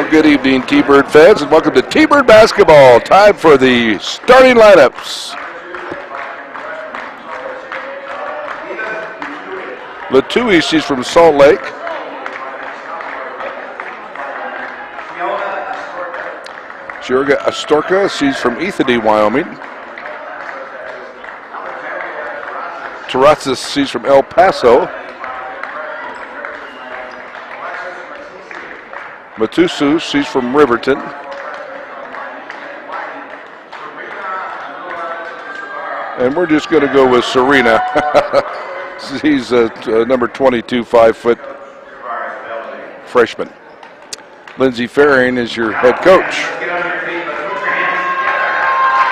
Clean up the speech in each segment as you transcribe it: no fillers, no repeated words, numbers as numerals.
Good evening, T-Bird fans, and welcome to T-Bird basketball. Time for the starting lineups. Latui, she's from Salt Lake. Jorga Astorka, she's from Ethody, Wyoming. Terrazas, she's from El Paso. Matusu, she's from Riverton. And we're just going to go with Serena. She's a number 22, 5-foot freshman. Lindsay Faring is your head coach.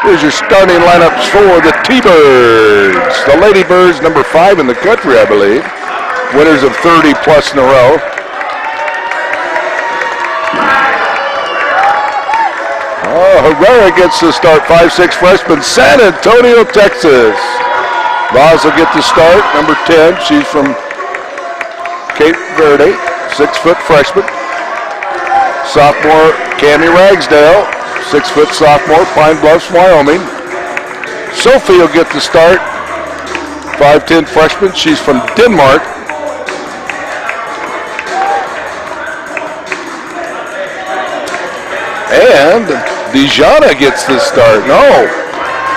Here's your starting lineups for the T-Birds. The Lady Birds, number 5 in the country, I believe. Winners of 30 plus in a row. Oh, Herrera gets the start, 5'6" freshman, San Antonio, Texas. Vaz will get the start, number 10. She's from Cape Verde, 6-foot freshman. Sophomore, Cammie Ragsdale, 6-foot sophomore, Pine Bluffs, Wyoming. Sophie will get the start, 5'10" freshman. She's from Denmark. And Dijana gets the start. No.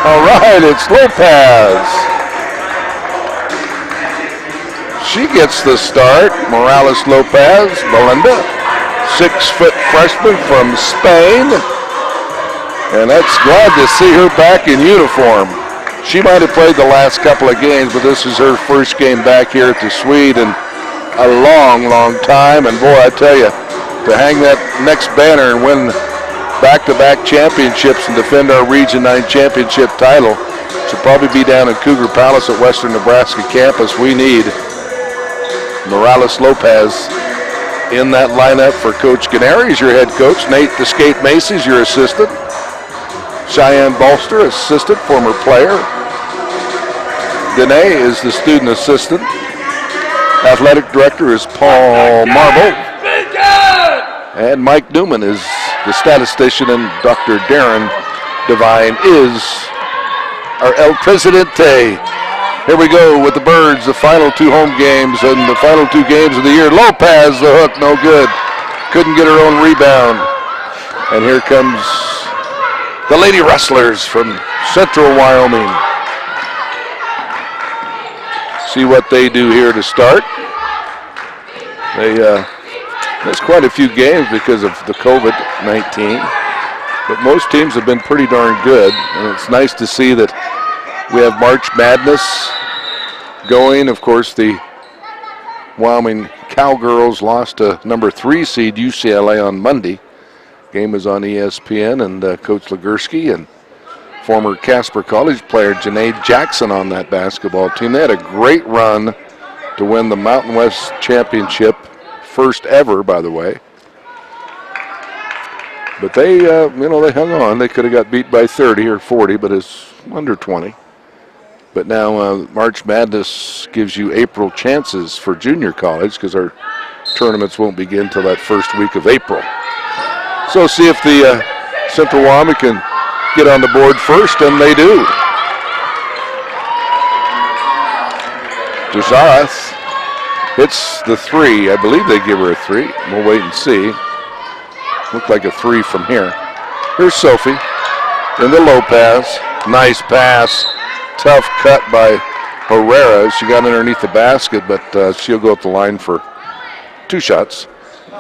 All right, it's Lopez. She gets the start. Morales Lopez, Belinda, 6-foot freshman from Spain. And that's glad to see her back in uniform. She might have played the last couple of games, but this is her first game back here at the Swede in a long, long time. And boy, I tell you, to hang that next banner and win back-to-back championships and defend our Region 9 championship title, should probably be down in Cougar Palace at Western Nebraska campus. We need Morales Lopez in that lineup for Coach Gennari. He's your head coach. Nate the Skate Macy's your assistant. Cheyenne Bolster, assistant, former player. Dene is the student assistant. Athletic director is Paul Marble. And Mike Newman is the statistician, and Dr. Darren Devine is our El Presidente. Here we go with the Birds, the final 2 home games and the final 2 games of the year. Lopez, the hook, no good. Couldn't get her own rebound. And here comes the Lady Wrestlers from Central Wyoming. See what they do here to start. There's quite a few games because of the COVID-19, but most teams have been pretty darn good, and it's nice to see that we have March Madness going. Of course, the Wyoming Cowgirls lost to number 3 seed UCLA on Monday. Game is on ESPN, and Coach Legursky and former Casper College player Janae Jackson on that basketball team. They had a great run to win the Mountain West Championship, first ever, by the way. But they, they hung on. They could have got beat by 30 or 40, but it's under 20. But now March Madness gives you April chances for junior college because our tournaments won't begin till that first week of April. So see if the Central Wyoming can get on the board first, and they do. Desareth hits the 3. I believe they give her a 3. We'll wait and see. Looked like a 3 from here. Here's Sophie in the Lopez. Nice pass. Tough cut by Herrera. She got underneath the basket, but she'll go up the line for 2 shots.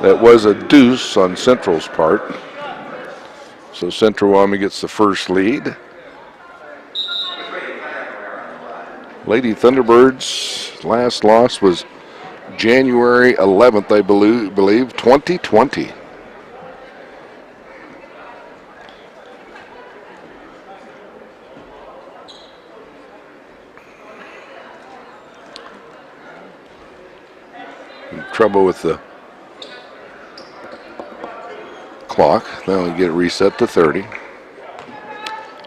That was a deuce on Central's part. So Central Wyoming gets the first lead. Lady Thunderbirds' last loss was January 11th, I believe, 2020. Trouble with the clock. Now we get it reset to 30.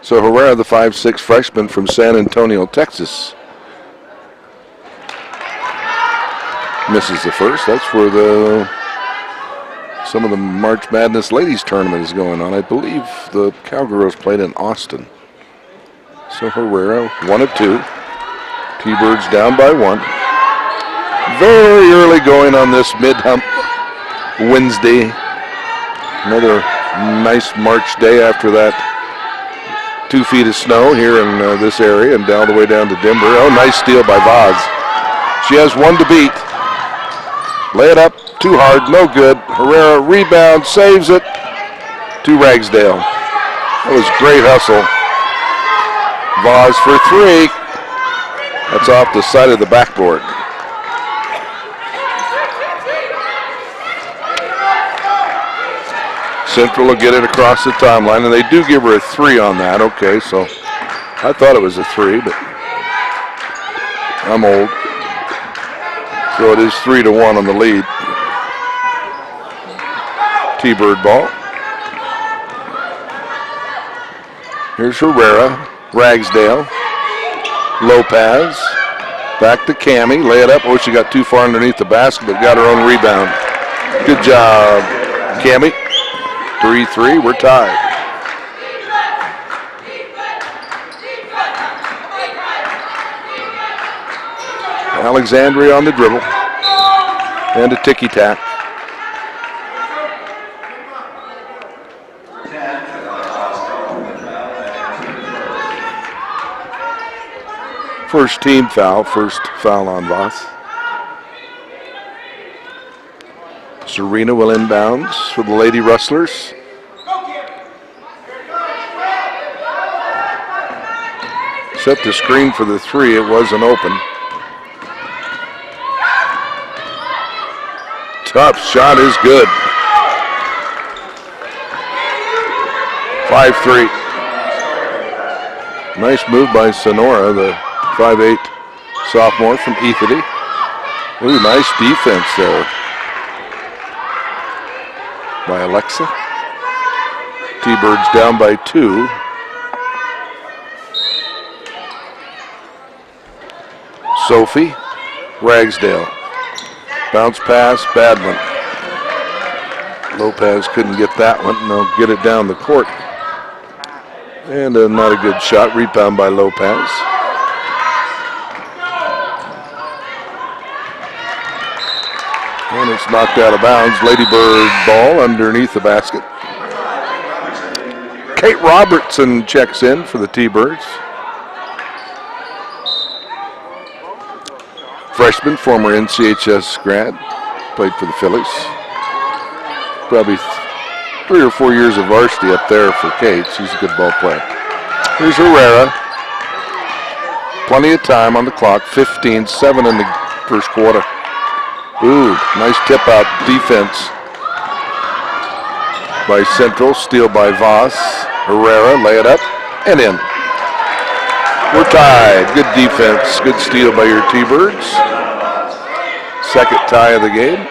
So Herrera, the 5'6" freshman from San Antonio, Texas, misses the first. That's where some of the March Madness ladies tournament is going on. I believe the Cowgirls played in Austin. So Herrera, 1 of 2. T-Birds down by 1. Very early going on this mid-hump Wednesday. Another nice March day after that 2 feet of snow here in this area and all the way down to Denver. Oh, nice steal by Vaz. She has 1 to beat. Lay it up, too hard, no good. Herrera rebound, saves it to Ragsdale. That was great hustle. Vaz for 3. That's off the side of the backboard. Central will get it across the timeline, and they do give her a 3 on that. Okay, so I thought it was a 3, but I'm old. So it is 3-1 on the lead. T-Bird ball. Here's Herrera, Ragsdale, Lopez, back to Cammie, lay it up. Oh, she got too far underneath the basket, but got her own rebound. Good job, Cammie. 3-3, we're tied. Alexandria on the dribble. And a ticky-tack. First team foul, first foul on Voss. Serena will inbounds for the Lady Rustlers. Set the screen for the 3, it wasn't open. Tough shot is good. 5-3. Nice move by Sonora, the 5'8" sophomore from Ethity. Ooh, nice defense there by Alexa. T-Birds down by 2. Sophie, Ragsdale. Bounce pass, bad one. Lopez couldn't get that one, and they'll get it down the court. And not a good shot, rebound by Lopez. And it's knocked out of bounds. Ladybird ball underneath the basket. Kate Robertson checks in for the T-Birds. Freshman, former NCHS grad, played for the Phillies. Probably 3 or 4 years of varsity up there for Kate. She's a good ball player. Here's Herrera. Plenty of time on the clock. 15-7 in the first quarter. Ooh, nice tip out defense by Central. Steal by Voss. Herrera, lay it up and in. We're tied. Good defense. Good steal by your T-Birds. Second tie of the game.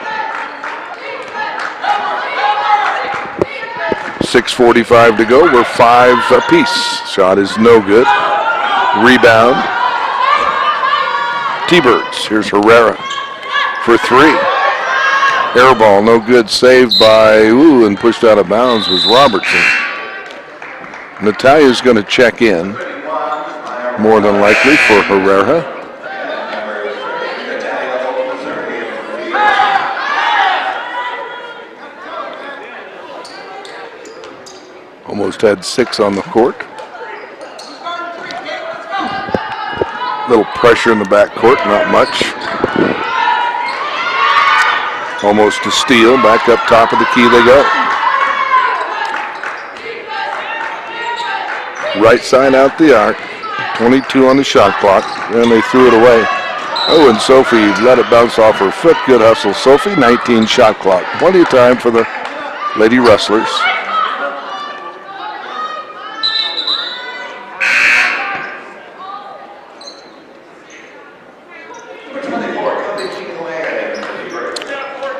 6:45 to go. We're 5 apiece. Shot is no good. Rebound. T-Birds. Here's Herrera for 3. Air ball, no good. Saved by, and pushed out of bounds was Robertson. Natalia's going to check in, more than likely, for Herrera. Almost had 6 on the court. Little pressure in the backcourt, not much. Almost a steal. Back up top of the key they go. Right side out the arc. 22 on the shot clock. And they threw it away. Oh, and Sophie let it bounce off her foot. Good hustle, Sophie. 19 shot clock. Plenty of time for the Lady Rustlers.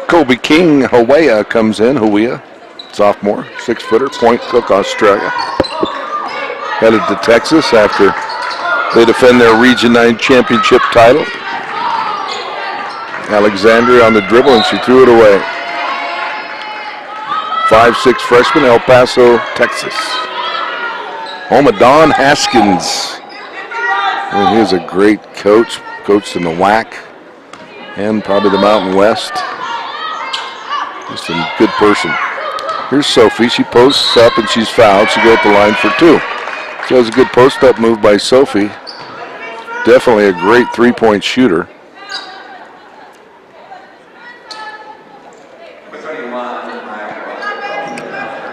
Kobe King Hawea comes in. Hawea, sophomore, 6-footer, Point Cook, Australia. Headed to Texas after they defend their Region 9 championship title. Alexandria on the dribble, and she threw it away. 5'6" freshman, El Paso, Texas. Home of Don Haskins. And he's a great coach, coached in the WAC and probably the Mountain West. Just a good person. Here's Sophie. She posts up and she's fouled. She goes at the line for 2. So it was a good post-up move by Sophie. Definitely a great 3-point shooter.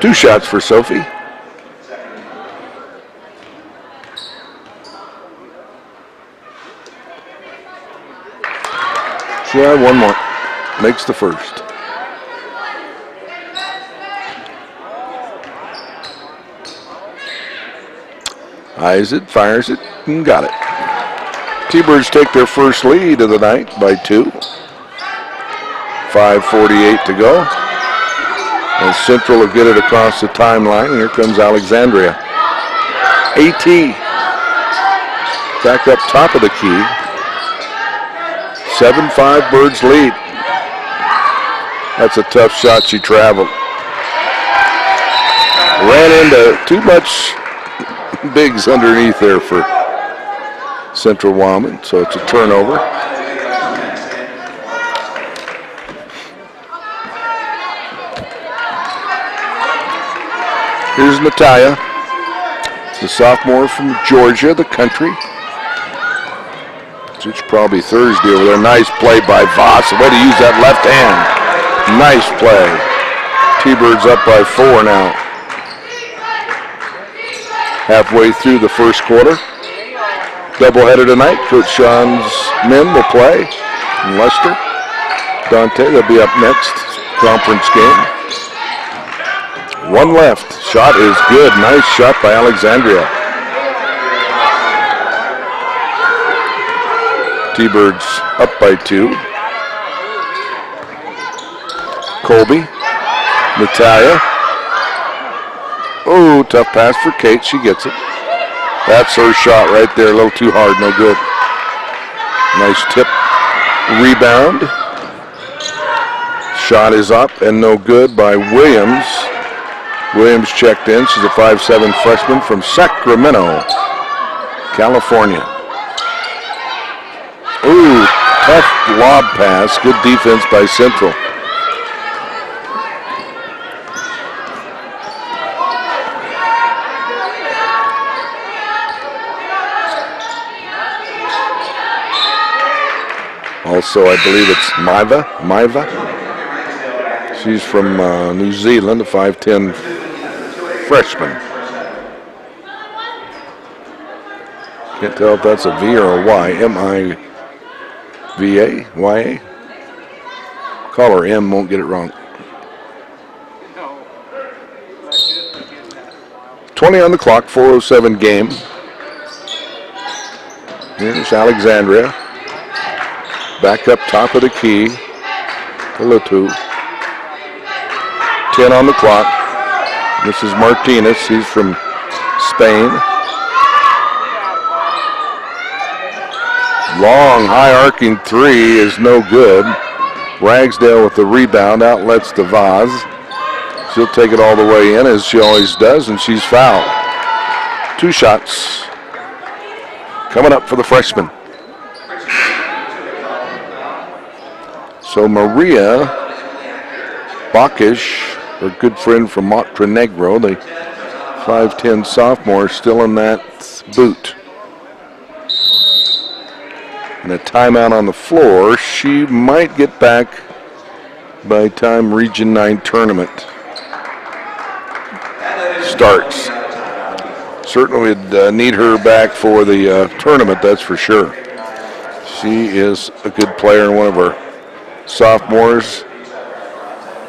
Two shots for Sophie. She had one more. Makes the first. Eyes it, fires it, and got it. T-Birds take their first lead of the night by 2. 5:48 to go. And Central will get it across the timeline. Here comes Alexandria. AT back up top of the key. 7-5 Birds lead. That's a tough shot. She traveled. Ran into too much bigs underneath there for Central Wyoming, so it's a turnover. Here's Natalia, the sophomore from Georgia, the country. It's probably Thursday over there. Nice play by Voss. Way to use that left hand. Nice play. T-Birds up by 4 now. Halfway through the first quarter. Doubleheader tonight. Coach Sean's men will play in Leicester. Dante, they'll be up next. Conference game. 1 left. Shot is good. Nice shot by Alexandria. T-Birds up by 2. Colby. Natalia. Oh, tough pass for Kate. She gets it. That's her shot right there. A little too hard. No good. Nice tip. Rebound. Shot is up and no good by Williams. Williams checked in. She's a 5'7" freshman from Sacramento, California. Ooh, tough lob pass. Good defense by Central. Also, I believe it's Maiva. She's from New Zealand, a 5'10" freshman. Can't tell if that's a V or a Y. M-I-V-A? Y-A? Call her M, won't get it wrong. 20 on the clock, 4:07 game. Here's Alexandria. Back up top of the key. Hello, 2. 10 on the clock. This is Martinez. He's from Spain. Long, high arcing three is no good. Ragsdale with the rebound, outlets to Vaz. She'll take it all the way in, as she always does, and she's fouled. 2 shots coming up for the freshman. So Maria Bakish, her good friend from Montenegro, the 5'10 sophomore, still in that boot. And a timeout on the floor. She might get back by time Region 9 tournament starts. Certainly would need her back for the tournament, that's for sure. She is a good player, one of our sophomores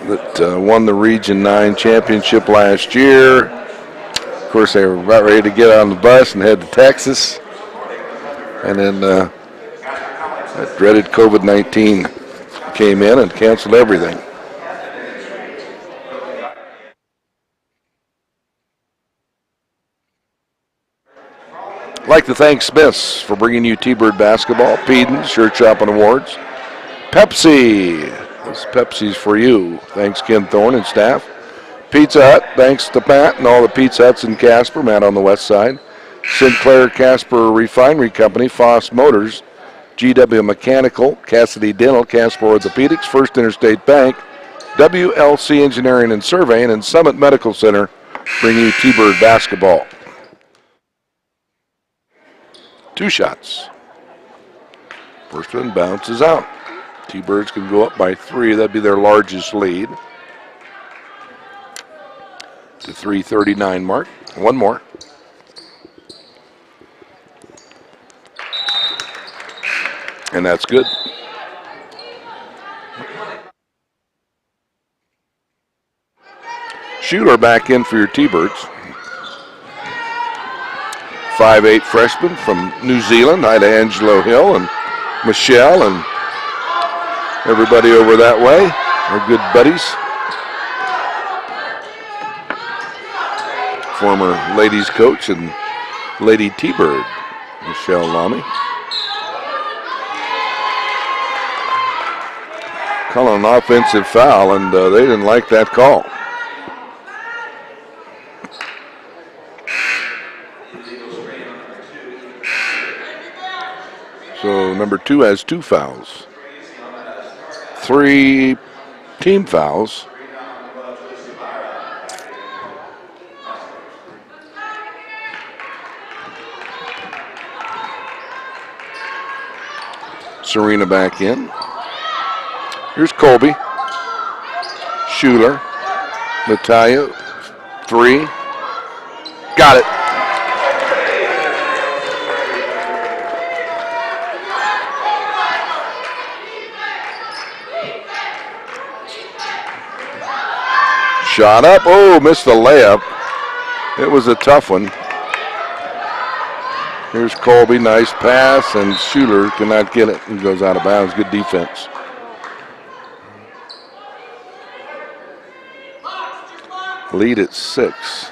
that won the Region 9 championship last year. Of course, they were about ready to get on the bus and head to Texas. And then that dreaded COVID-19 came in and canceled everything. I'd like to thank Smiths for bringing you T-Bird basketball, Peden's, Shirt Shopping Awards, Pepsi. This Pepsi's for you. Thanks Ken Thorne and staff. Pizza Hut, thanks to Pat and all the Pizza Huts in Casper, Matt on the west side. Sinclair Casper Refinery Company, Foss Motors, GW Mechanical, Cassidy Dental, Casper Orthopedics, First Interstate Bank, WLC Engineering and Surveying, and Summit Medical Center bring you T-Bird basketball. 2 shots. First one bounces out. T-Birds can go up by 3. That'd be their largest lead. The 3:39 mark. One more. And that's good. Schuler back in for your T-Birds. 5'8" freshman from New Zealand. Hi to Angelo Hill and Michelle and everybody over that way. Our good buddies. Former ladies coach and Lady T-Bird, Michelle Lamy. Calling an offensive foul, and they didn't like that call. So number 2 has 2 fouls. 3 team fouls. Serena back in. Here's Colby. Schuler. Natalia. 3. Got it. Shot up. Oh, missed the layup. It was a tough one. Here's Colby. Nice pass, and Schuler cannot get it. He goes out of bounds. Good defense. Lead at 6.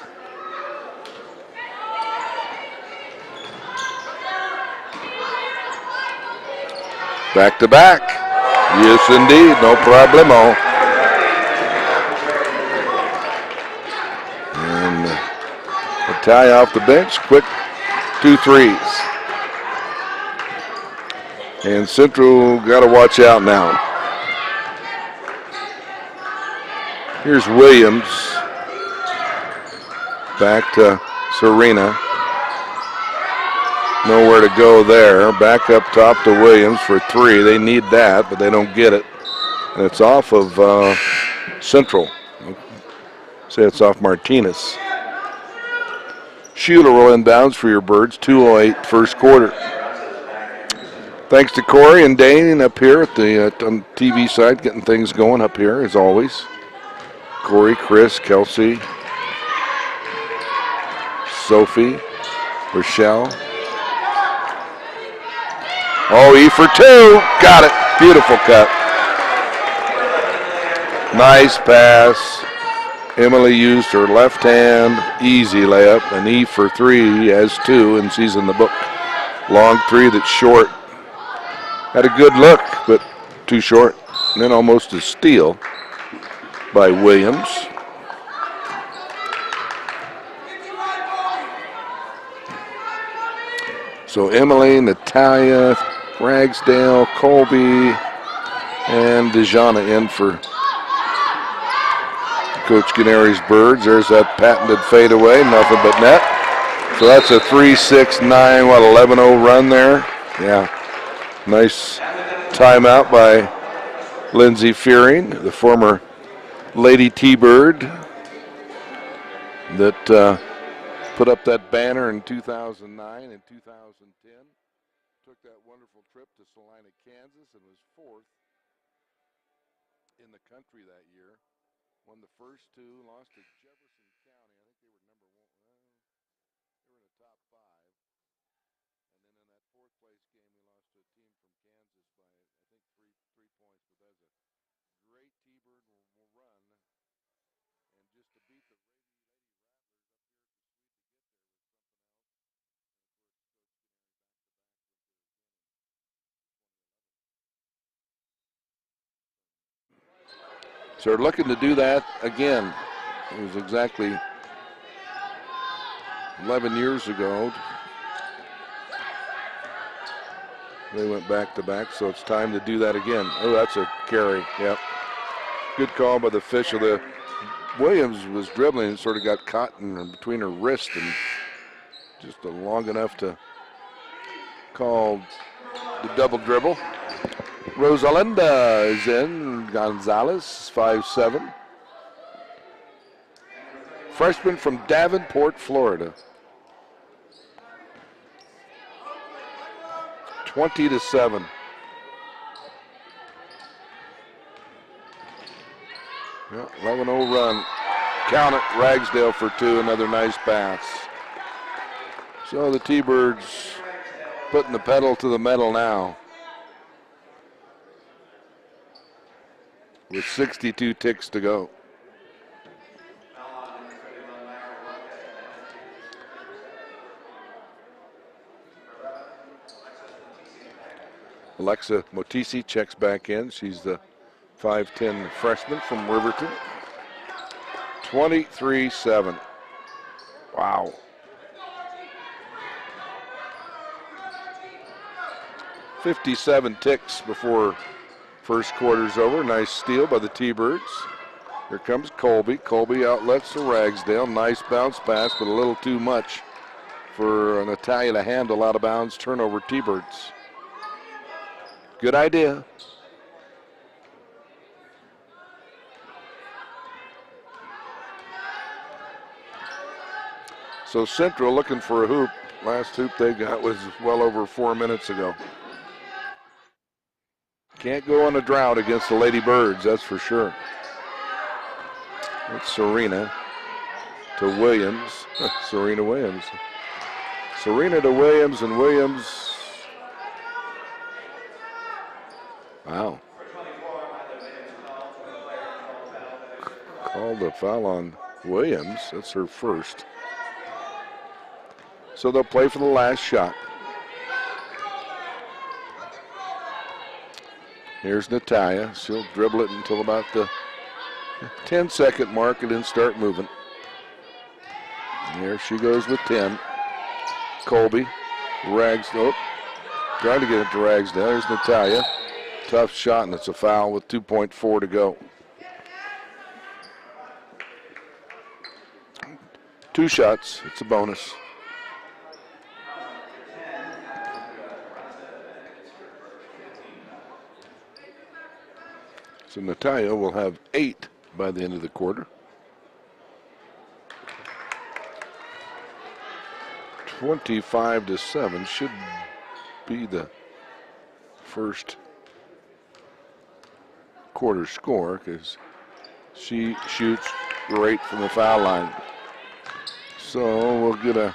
Back to back. Yes, indeed. No problemo. And Natalia off the bench. Quick 2 threes. And Central got to watch out now. Here's Williams. Back to Serena. Nowhere to go there. Back up top to Williams for 3. They need that, but they don't get it. And it's off of Central. Say it's off Martinez. Schuler will inbounds for your Birds. 2:08 first quarter. Thanks to Corey and Dane up here at the on TV side, getting things going up here as always. Corey, Chris, Kelsey, Sophie, Rochelle. Oh, E for 2. Got it. Beautiful cut. Nice pass. Emily used her left hand, easy layup, an E for 3, has 2, and she's in the book. Long 3 that's short. Had a good look, but too short. And then almost a steal by Williams. So Emily, Natalia, Ragsdale, Colby, and DeJana in for Coach Canari's Birds. There's that patented fadeaway, nothing but net. So that's a 3-6-9, 11-0 run there. Yeah, nice timeout by Lindsay Fearing, the former Lady T-Bird that put up that banner in 2009 and 2010. Took that wonderful trip to Salina, Kansas, and was 4th in the country that year. Won the first 2, lost to Jefferson County. I think they were number 1. They were in the top 5. And then in that 4th place game, we lost to a team from Kansas by, I think, three points. But that's a great T-Bird will run. And just to beat the Lady Rattlers up here at the sweet to get there was something else. And of course, Coach Canary back-to-back went to again in 2011. So they're looking to do that again. It was exactly 11 years ago. They went back-to-back, so it's time to do that again. Oh, that's a carry. Yep. Good call by the official. The Williams was dribbling and sort of got caught in between her wrist and just long enough to call the double dribble. Rosalinda is in. Gonzalez, 5'7". Freshman from Davenport, Florida. 20-7. Yeah, 11-0 run. Count it, Ragsdale for 2, another nice pass. So the T-Birds putting the pedal to the metal now. With 62 ticks to go. Alexa Motisi checks back in. She's the 5'10" freshman from Riverton. 23-7. Wow. .57 ticks before first quarter's over. Nice steal by the T-Birds. Here comes Colby. Colby outlets to Ragsdale. Nice bounce pass, but a little too much for Natalia to handle out of bounds. Turnover T-Birds. Good idea. So Central looking for a hoop. Last hoop they got was well over 4 minutes ago. Can't go on a drought against the Lady Birds, that's for sure. It's Serena to Williams. Serena Williams. Serena to Williams, and Williams. Wow. Called a foul on Williams. That's her first. So they'll play for the last shot. Here's Natalia. She'll dribble it until about the 10-second mark and then start moving. And there she goes with 10. Colby. Ragsdale. Trying to get it to Ragsdale. There's Natalia. Tough shot, and it's a foul with 2.4 to go. 2 shots. It's a bonus. So Natalia will have 8 by the end of the quarter. 25-7 should be the first quarter score because she shoots great from the foul line. So we'll get a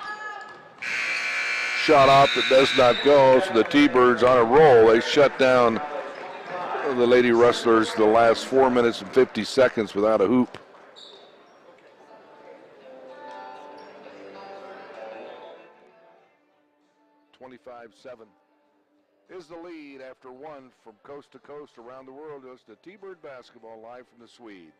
shot off that does not go. So the T-Birds on a roll. They shut down the Lady Rustlers the last 4 minutes and 50 seconds without a hoop. 25-7 is the lead after one from coast to coast around the world. Goes to T-Bird basketball live from the Swede.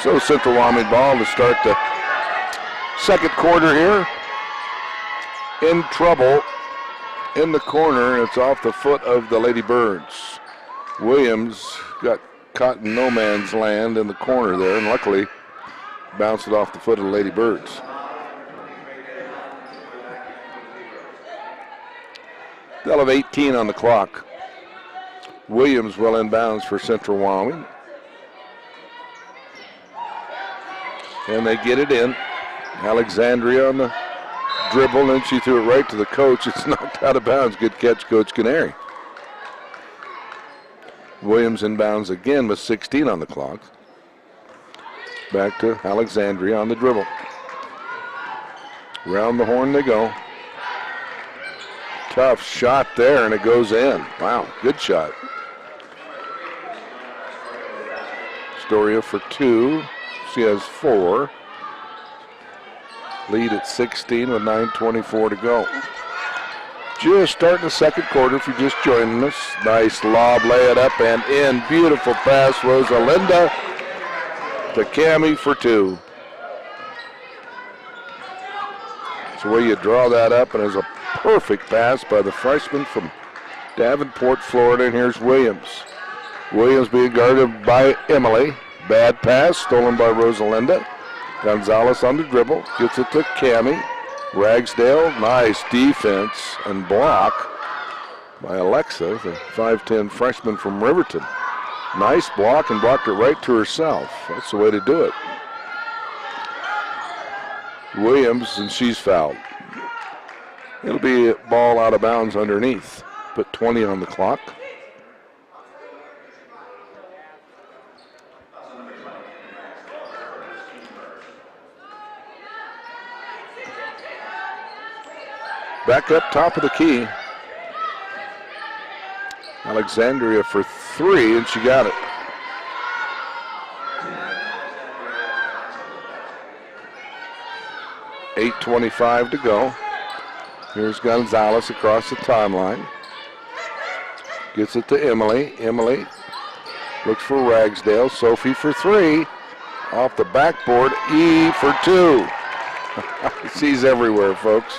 So Central Wyoming ball to start the second quarter here. In trouble in the corner. It's off the foot of the Lady Birds. Williams got caught in no man's land in the corner there, and luckily bounced it off the foot of the Lady Birds. They'll have 18 on the clock. Williams well inbounds for Central Wyoming. And they get it in. Alexandria on the dribble, and she threw it right to the coach. It's knocked out of bounds. Good catch, Coach Canary. Williams inbounds again with 16 on the clock. Back to Alexandria on the dribble. Round the horn they go. Tough shot there, and it goes in. Wow, good shot. Storia for two. She has 4. Lead at 16 with 9:24 to go. Just starting the second quarter if you're just joining us. Nice lob, lay it up and in. Beautiful pass, Rosalinda to Cammie for 2. So where you draw that up, and there's a perfect pass by the freshman from Davenport, Florida, and here's Williams. Williams being guarded by Emily. Bad pass, stolen by Rosalinda. Gonzalez on the dribble, gets it to Cammie. Ragsdale, nice defense and block by Alexa, the 5'10 freshman from Riverton. Nice block, and blocked it right to herself. That's the way to do it. Williams, and she's fouled. It'll be a ball out of bounds underneath. Put 20 on the clock. Back up top of the key. Alexandria for 3, and she got it. .8:25 to go. Here's Gonzalez across the timeline. Gets it to Emily. Emily looks for Ragsdale. Sophie for 3. Off the backboard. E for 2. She's everywhere, folks.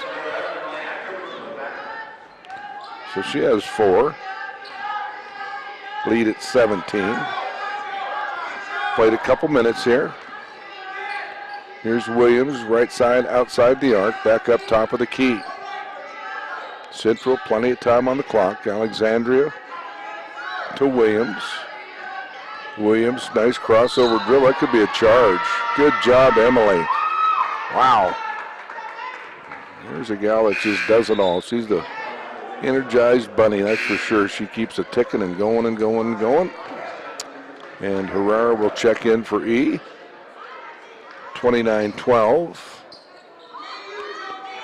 So she has 4. Lead at 17. Played a couple minutes here. Here's Williams, right side, outside the arc, back up top of the key. Central, plenty of time on the clock. Alexandria to Williams. Williams, nice crossover dribble. That could be a charge. Good job, Emily. Wow. There's a gal that just does it all. She's the energized bunny, that's for sure. She keeps it ticking and going and going and going. And Herrera will check in for E. 29-12.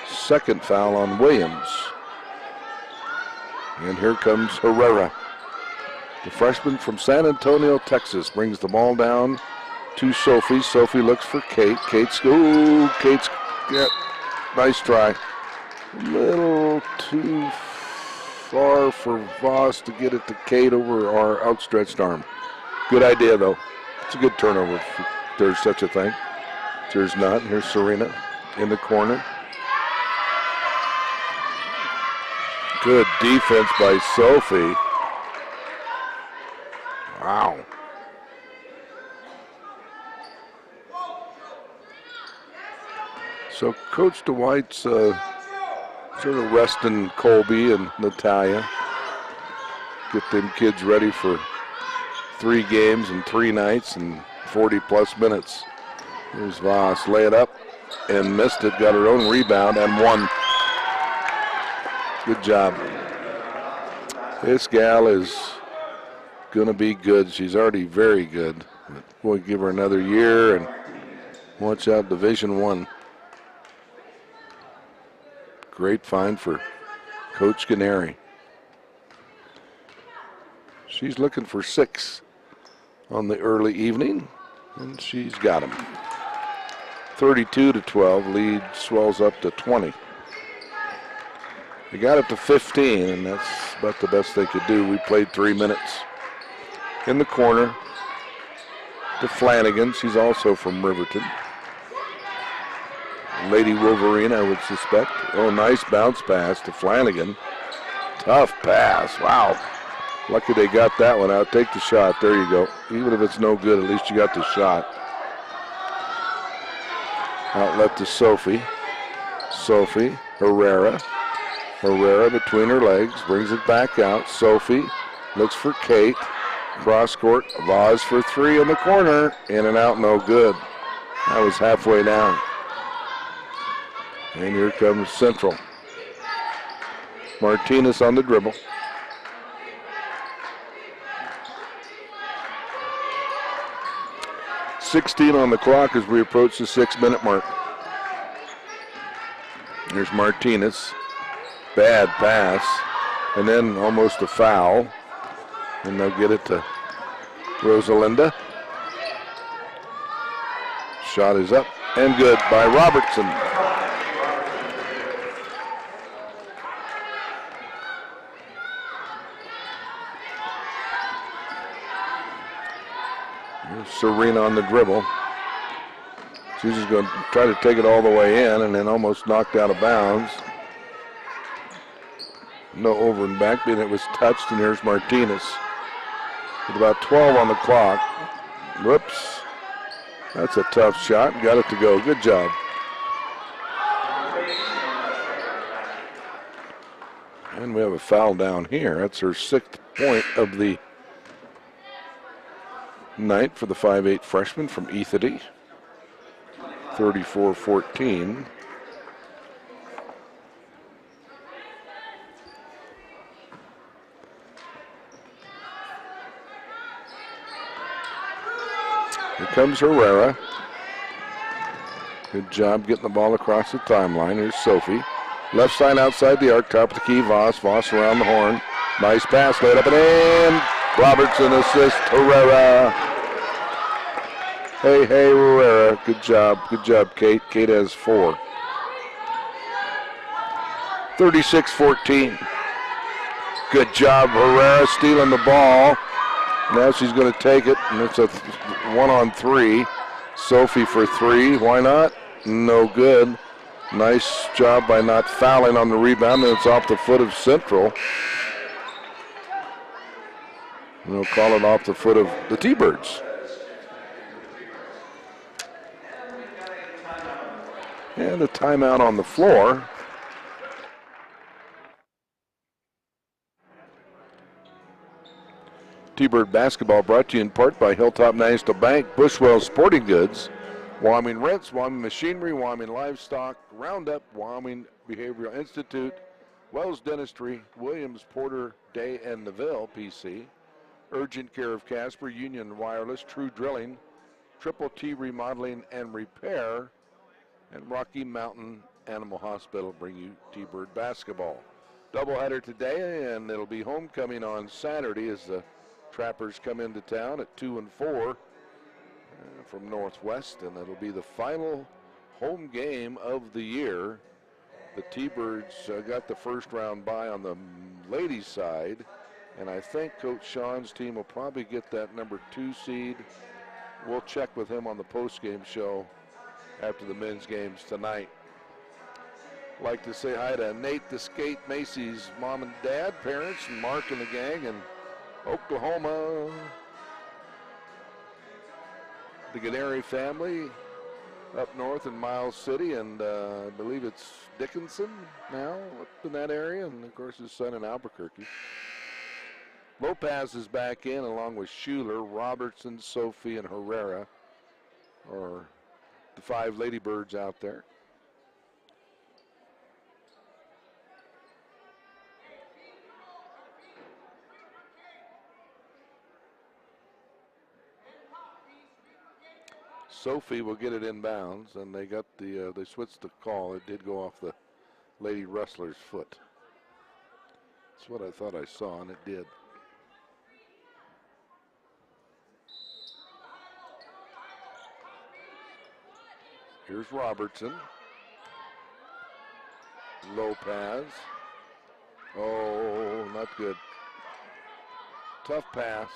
Second foul on Williams. And here comes Herrera. The freshman from San Antonio, Texas, brings the ball down to Sophie. Sophie looks for Kate. Kate's nice try. A little too far for Voss to get it to Kate over our outstretched arm. Good idea, though. It's a good turnover if there's such a thing. There's not. Here's Serena in the corner. Good defense by Sophie. Wow. So Coach DeWhite's sort of resting Colby and Natalia. Get them kids ready for 3 games and 3 nights and 40-plus minutes. Here's Voss. Lay it up and missed it. Got her own rebound and won. Good job. This gal is going to be good. She's already very good. But we'll give her another year and watch out Division I. Great find for Coach Canary. She's looking for 6 on the early evening, and she's got them. 32-12, lead swells up to 20. They got it to 15, and that's about the best they could do. We played 3 minutes. In the corner to Flanagan. She's also from Riverton. Lady Wolverine, I would suspect. Oh, nice bounce pass to Flanagan. Tough pass. Wow. Lucky they got that one out. Take the shot. There you go. Even if it's no good, at least you got the shot. Outlet to Sophie. Sophie. Herrera. Herrera between her legs. Brings it back out. Sophie looks for Kate. Cross court. Voss for 3 in the corner. In and out. No good. That was halfway down. And here comes Central. Martinez on the dribble. .16 on the clock as we approach the 6-minute mark. Here's Martinez. Bad pass. And then almost a foul. And they'll get it to Rosalinda. Shot is up and good by Robertson. Serena on the dribble. She's just going to try to take it all the way in and then almost knocked out of bounds. No over and back, but it was touched, and here's Martinez. With about 12 on the clock. Whoops. That's a tough shot. Got it to go. Good job. And we have a foul down here. That's her 6th point of the night for the 5'8" freshman from Ethity. 34-14. Here comes Herrera. Good job getting the ball across the timeline. Here's Sophie. Left side outside the arc, top of the key, Voss. Voss around the horn. Nice pass, laid up and in. Robertson assist, Herrera. Hey, Herrera. Good job, Kate. Kate has 4. 36-14. Good job, Herrera stealing the ball. Now she's going to take it, and it's a 1-on-3. Sophie for 3. Why not? No good. Nice job by not fouling on the rebound, and it's off the foot of Central. And they'll call it off the foot of the T-Birds. And a timeout on the floor. T-Bird basketball brought to you in part by Hilltop National Bank, Bushwell Sporting Goods, Wyoming Rents, Wyoming Machinery, Wyoming Livestock, Roundup, Wyoming Behavioral Institute, Wells Dentistry, Williams Porter Day and Neville, PC, Urgent Care of Casper, Union Wireless, True Drilling, Triple T Remodeling and Repair, and Rocky Mountain Animal Hospital bring you T-Bird basketball. Doubleheader today, and it'll be homecoming on Saturday as the Trappers come into town at 2 and 4 from Northwest, and it'll be the final home game of the year. The T-Birds got the first round bye on the ladies' side, and I think Coach Sean's team will probably get that number 2 seed. We'll check with him on the post-game show after the men's games tonight. Like to say hi to Nate the Skate Macy's mom and dad, parents, and Mark and the gang in Oklahoma. The Gennari family up north in Miles City, and I believe it's Dickinson now up in that area, and of course his son in Albuquerque. Lopez is back in along with Schuler, Robertson, Sophie, and Herrera, or the 5 Ladybirds out there. Sophie will get it inbounds, and they got they switched the call. It did go off the Lady Rustler's foot. That's what I thought I saw, and it did. Here's Robertson. Lopez. Oh, not good. Tough pass.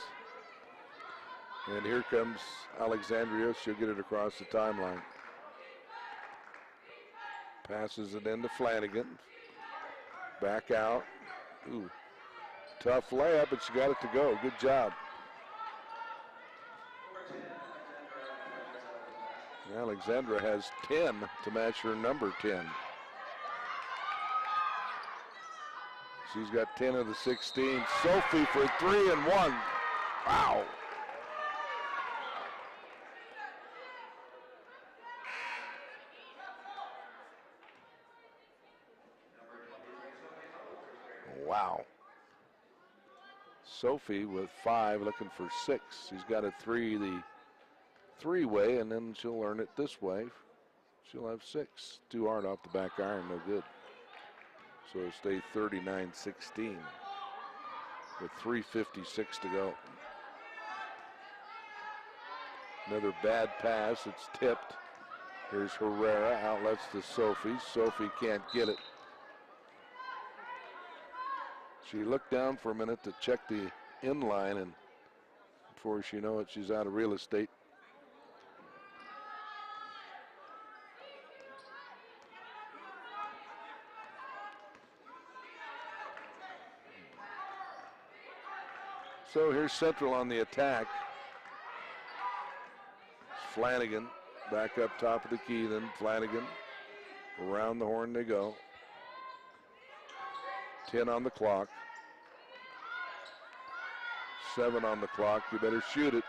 And here comes Alexandria. She'll get it across the timeline. Passes it into Flanagan. Back out. Ooh. Tough layup, but she got it to go. Good job. Alexandra has 10 to match her number 10. She's got 10 of the 16. Sophie for 3 and 1. Wow. Wow. Sophie with 5, looking for 6. She's got a 3 the 3-way, and then she'll earn it this way. She'll have 6. Too hard off the back iron, no good. So it'll stay 39-16 with 3:56 to go. Another bad pass. It's tipped. Here's Herrera. Outlets to Sophie. Sophie can't get it. She looked down for a minute to check the inline, and before she knows it, she's out of real estate. So here's Central on the attack. Flanagan back up top of the key, then Flanagan. Around the horn they go. 10 on the clock. 7 on the clock. You better shoot it.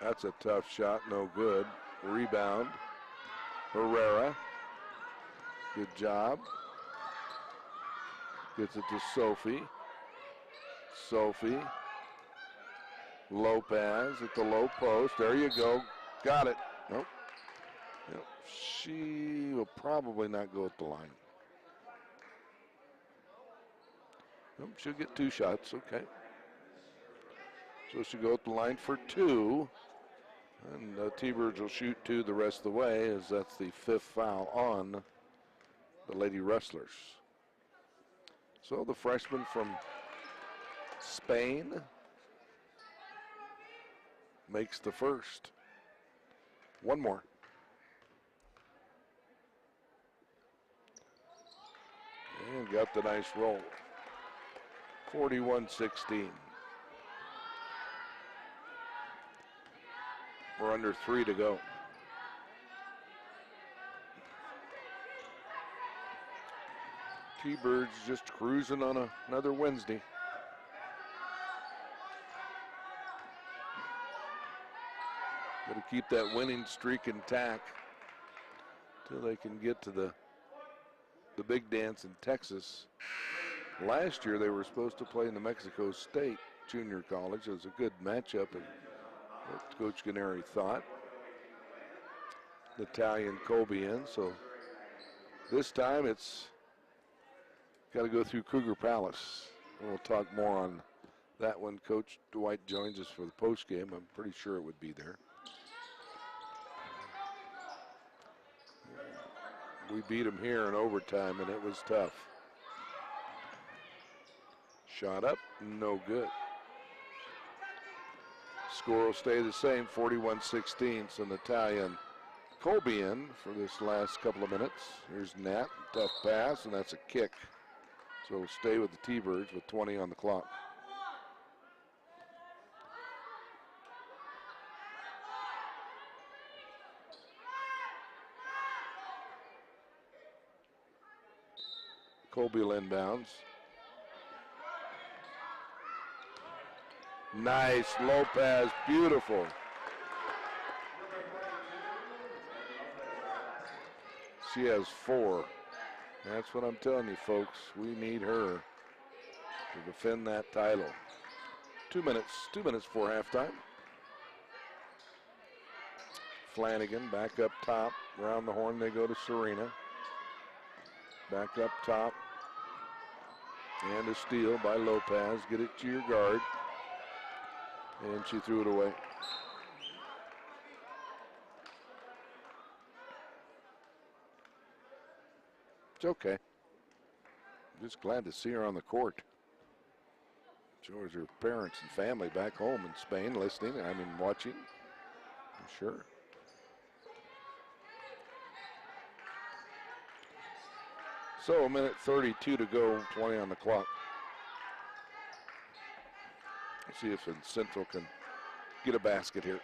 That's a tough shot. No good. Rebound. Herrera. Good job. Gets it to Sophie. Sophie. Lopez at the low post. There you go. Got it. Nope. Yep. She will probably not go at the line. Nope, she'll get 2 shots. Okay. So she'll go at the line for 2. And T-Birds will shoot 2 the rest of the way, as that's the 5th foul on the Lady Rustlers. So the freshman from Spain makes the first. One more. And got the nice roll. 41-16. We're under 3 to go. T-Birds just cruising on another Wednesday. Got to keep that winning streak intact until they can get to the big dance in Texas. Last year they were supposed to play in the Mexico State Junior College. It was a good matchup, and what Coach Gennari thought. Natalia and Colby in, so this time it's got to go through Cougar Palace. And we'll talk more on that when Coach Dwight joins us for the post game. I'm pretty sure it would be there. We beat them here in overtime, and it was tough. Shot up, no good. Score will stay the same, 41-16. So Natalia Colby in for this last couple of minutes. Here's Nat, tough pass, and that's a kick. So it'll stay with the T-Birds with 20 on the clock. Colby will inbounds. Nice, Lopez, beautiful. She has 4. That's what I'm telling you, folks. We need her to defend that title. 2 minutes before halftime. Flanagan back up top. Around the horn they go to Serena. Back up top. And a steal by Lopez. Get it to your guard. And she threw it away. It's okay. Just glad to see her on the court. Shows her parents and family back home in Spain listening, watching. I'm sure. So 1:32 to go, 20 on the clock. Let's see if Central can get a basket here.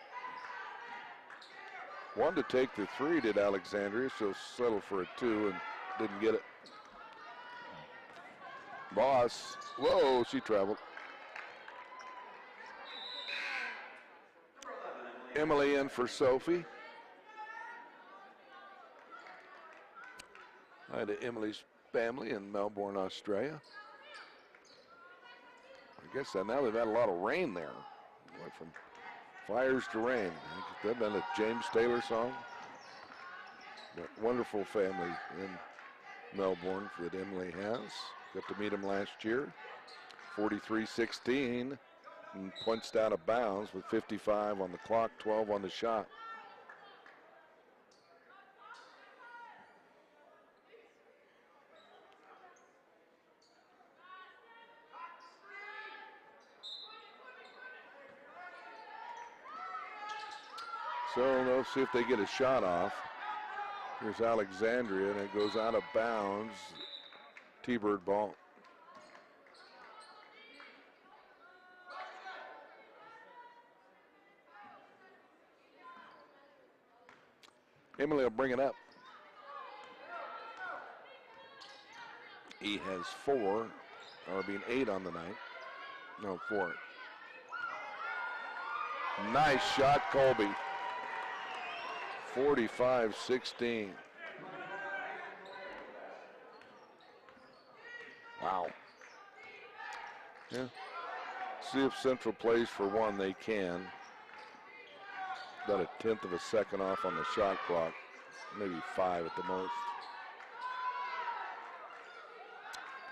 Wanted to take the 3, did Alexandria. She'll settle for a 2 and didn't get it. Boss, whoa, she traveled. Emily in for Sophie. Hi to Emily's family in Melbourne, Australia. I guess now they've had a lot of rain there. Went from fires to rain. That been a James Taylor song. But wonderful family in Melbourne that Emily has. Got to meet him last year. 43-16 and punched out of bounds with 55 on the clock, 12 on the shot. So they'll see if they get a shot off. Here's Alexandria, and it goes out of bounds. T-Bird ball. Emily will bring it up. He has 4, or being 8 on the night. No, 4. Nice shot, Colby. 45-16. Wow. Yeah. See if Central plays for 1. They can. About a 1/10 of a second off on the shot clock. Maybe 5 at the most.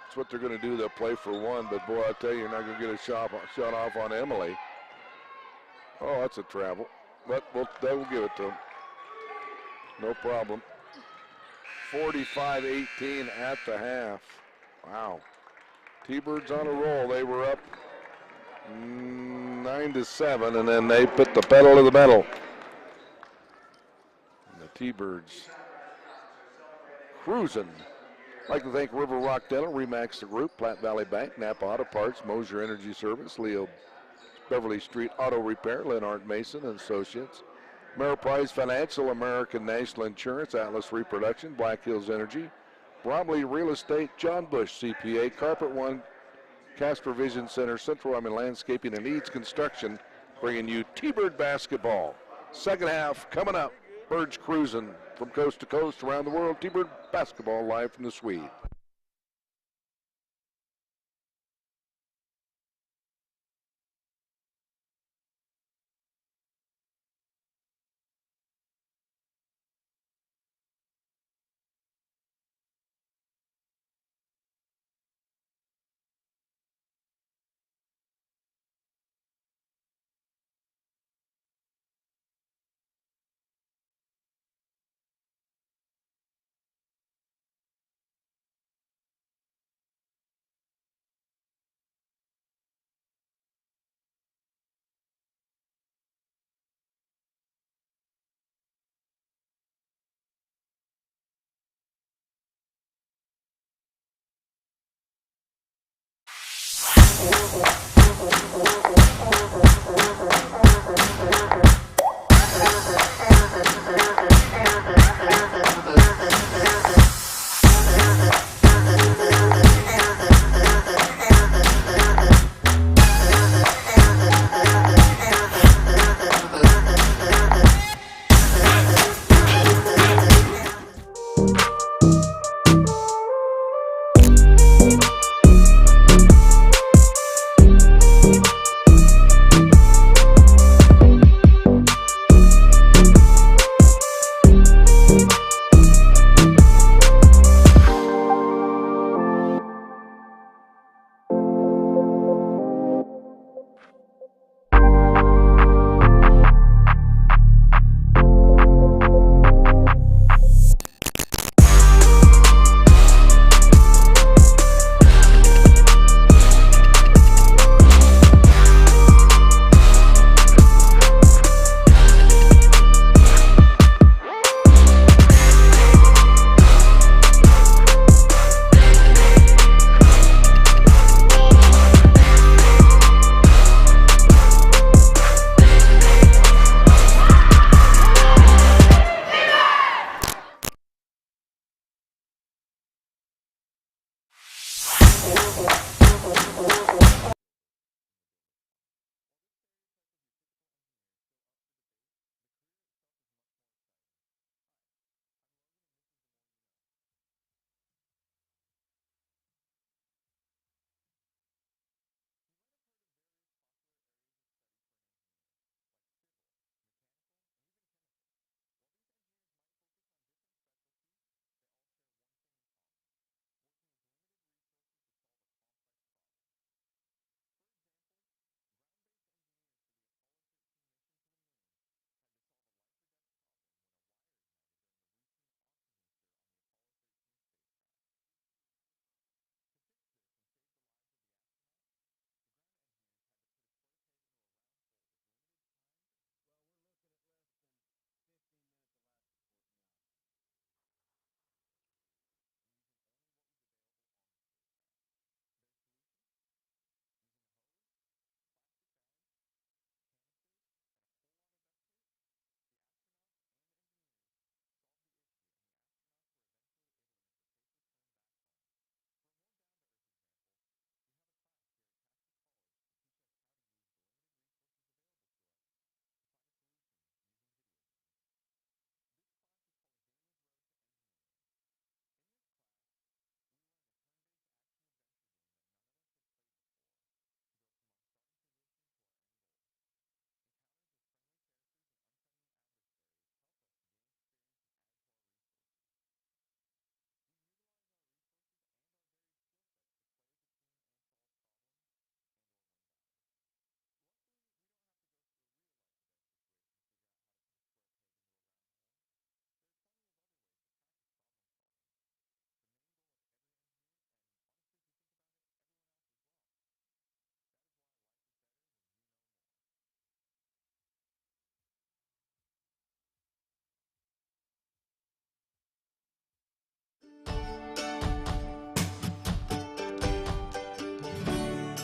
That's what they're going to do. They'll play for 1, but boy, I tell you, you're not going to get a shot off on Emily. Oh, that's a travel. But they will give it to them. No problem. 45-18 at the half. Wow. T-Birds on a roll. They were up 9-7, and then they put the pedal to the metal. And the T-Birds cruising. I'd like to thank River Rock Dental, Remax the Group, Platte Valley Bank, Napa Auto Parts, Mosier Energy Service, Leo Beverly Street Auto Repair, Leonard Mason and Associates, Ameriprise Financial, American National Insurance, Atlas Reproduction, Black Hills Energy, Bromley Real Estate, John Bush CPA, Carpet One, Casper Vision Center, Central Wyoming Landscaping and Eads Construction, bringing you T-Bird basketball. Second half coming up. Birds cruising from coast to coast around the world. T-Bird basketball live from the Swede.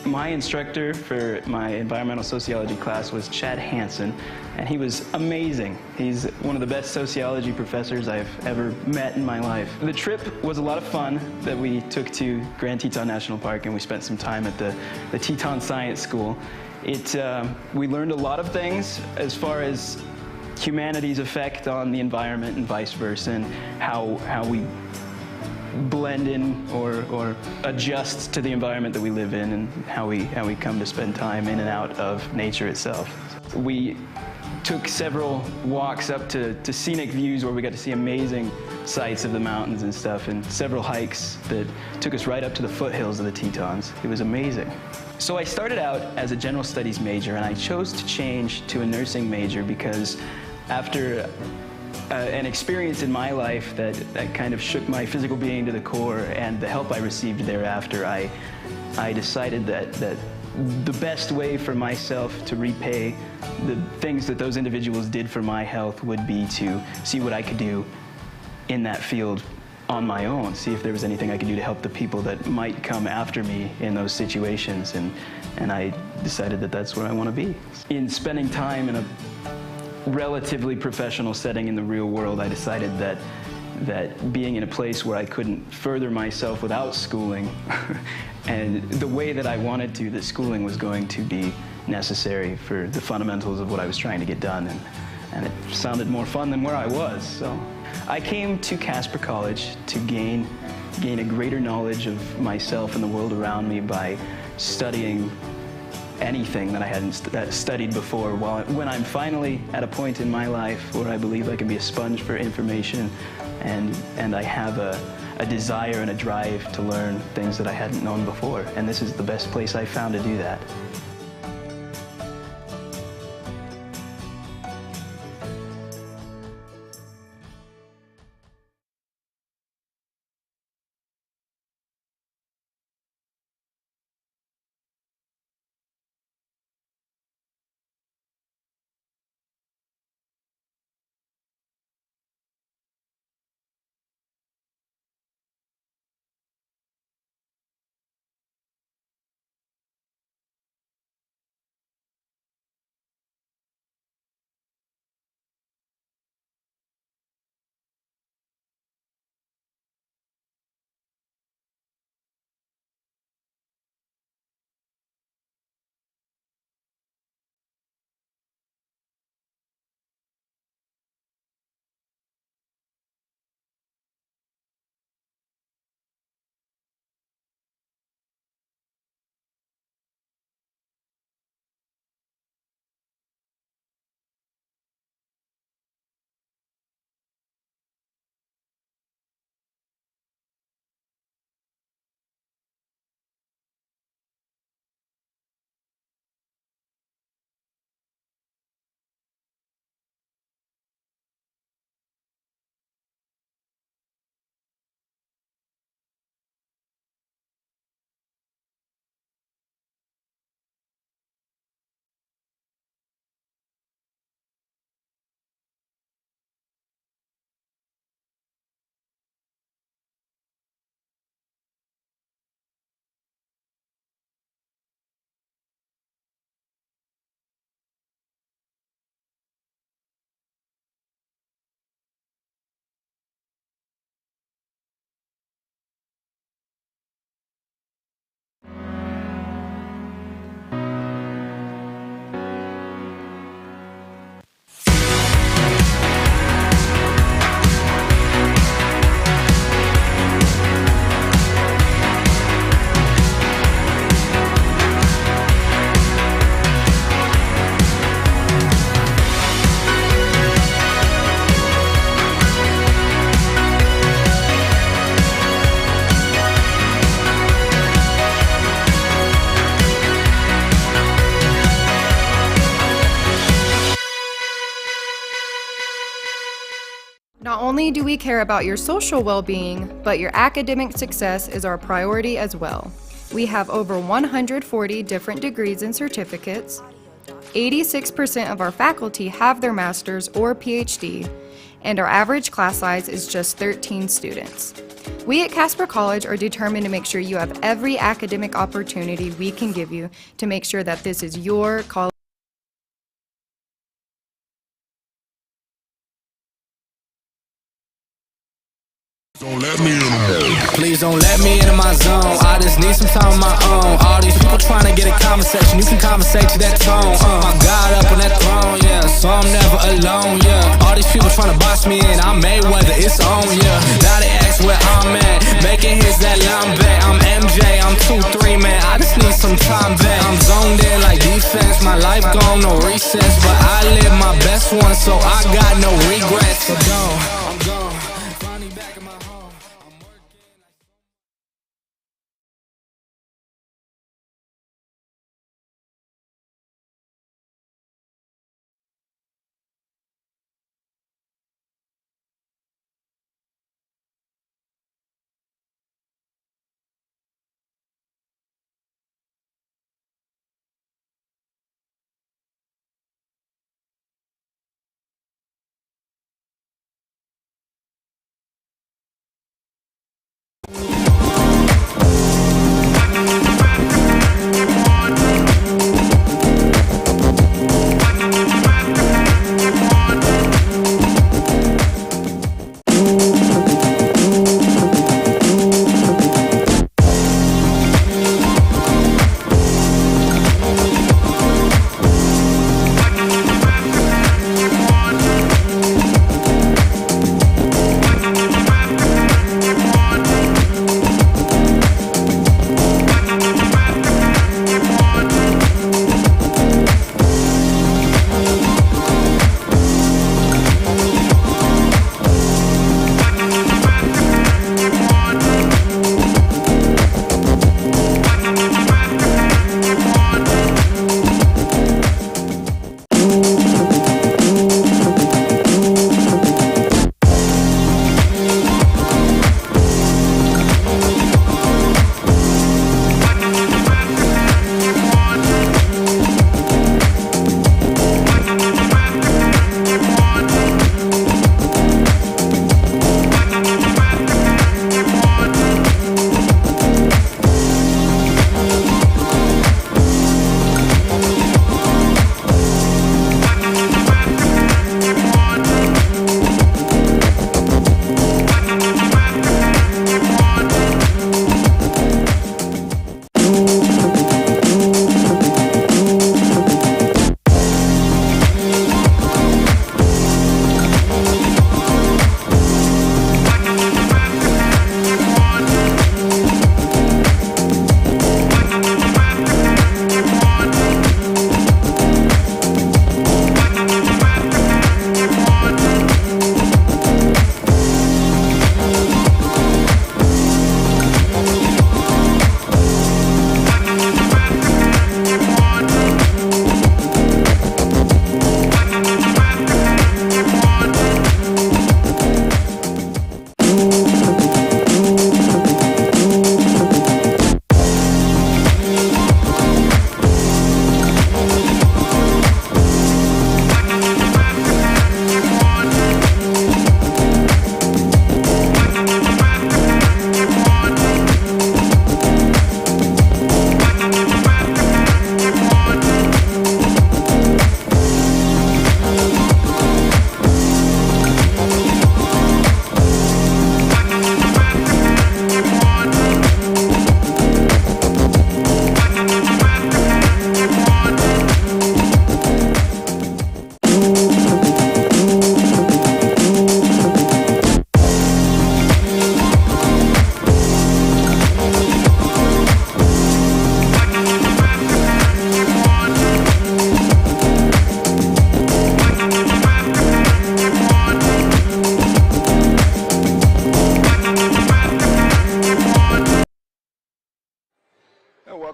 My instructor for my environmental sociology class was Chad Hansen, and he was amazing. He's one of the best sociology professors I've ever met in my life. The trip was a lot of fun that we took to Grand Teton National Park, and we spent some time at the Teton Science School. We learned a lot of things as far as humanity's effect on the environment and vice versa, and how we blend in or adjust to the environment that we live in, and how we come to spend time in and out of nature itself. We took several walks up to scenic views where we got to see amazing sights of the mountains and stuff, and several hikes that took us right up to the foothills of the Tetons. It was amazing. So I started out as a general studies major, and I chose to change to a nursing major because after an experience in my life that kind of shook my physical being to the core, and the help I received thereafter, I decided that the best way for myself to repay the things that those individuals did for my health would be to see what I could do in that field on my own, see if there was anything I could do to help the people that might come after me in those situations, and I decided that that's where I want to be. In spending time in a relatively professional setting in the real world, I decided that being in a place where I couldn't further myself without schooling, and the way that I wanted to, that schooling was going to be necessary for the fundamentals of what I was trying to get done, and it sounded more fun than where I was. So I came to Casper College to gain a greater knowledge of myself and the world around me by studying anything that I hadn't studied before. When I'm finally at a point in my life where I believe I can be a sponge for information, and I have a desire and a drive to learn things that I hadn't known before. And this is the best place I found to do that. Not only do we care about your social well-being, but your academic success is our priority as well. We have over 140 different degrees and certificates. 86% of our faculty have their master's or PhD, and our average class size is just 13 students. We at Casper College are determined to make sure you have every academic opportunity we can give you to make sure that this is your college. Please don't let me into my zone. I just need some time of my own. All these people trying to get a conversation, you can conversate to that tone. My God up on that throne, yeah, so I'm never alone, yeah. All these people trying to box me in, I'm Mayweather, it's on, yeah. Now they ask where I'm at, making hits that line back. I'm MJ, I'm 2-3, man, I just need some time back. I'm zoned in like defense, my life gone, no recess. But I live my best one, so I got no regrets. So I'm gone, finally back in my home.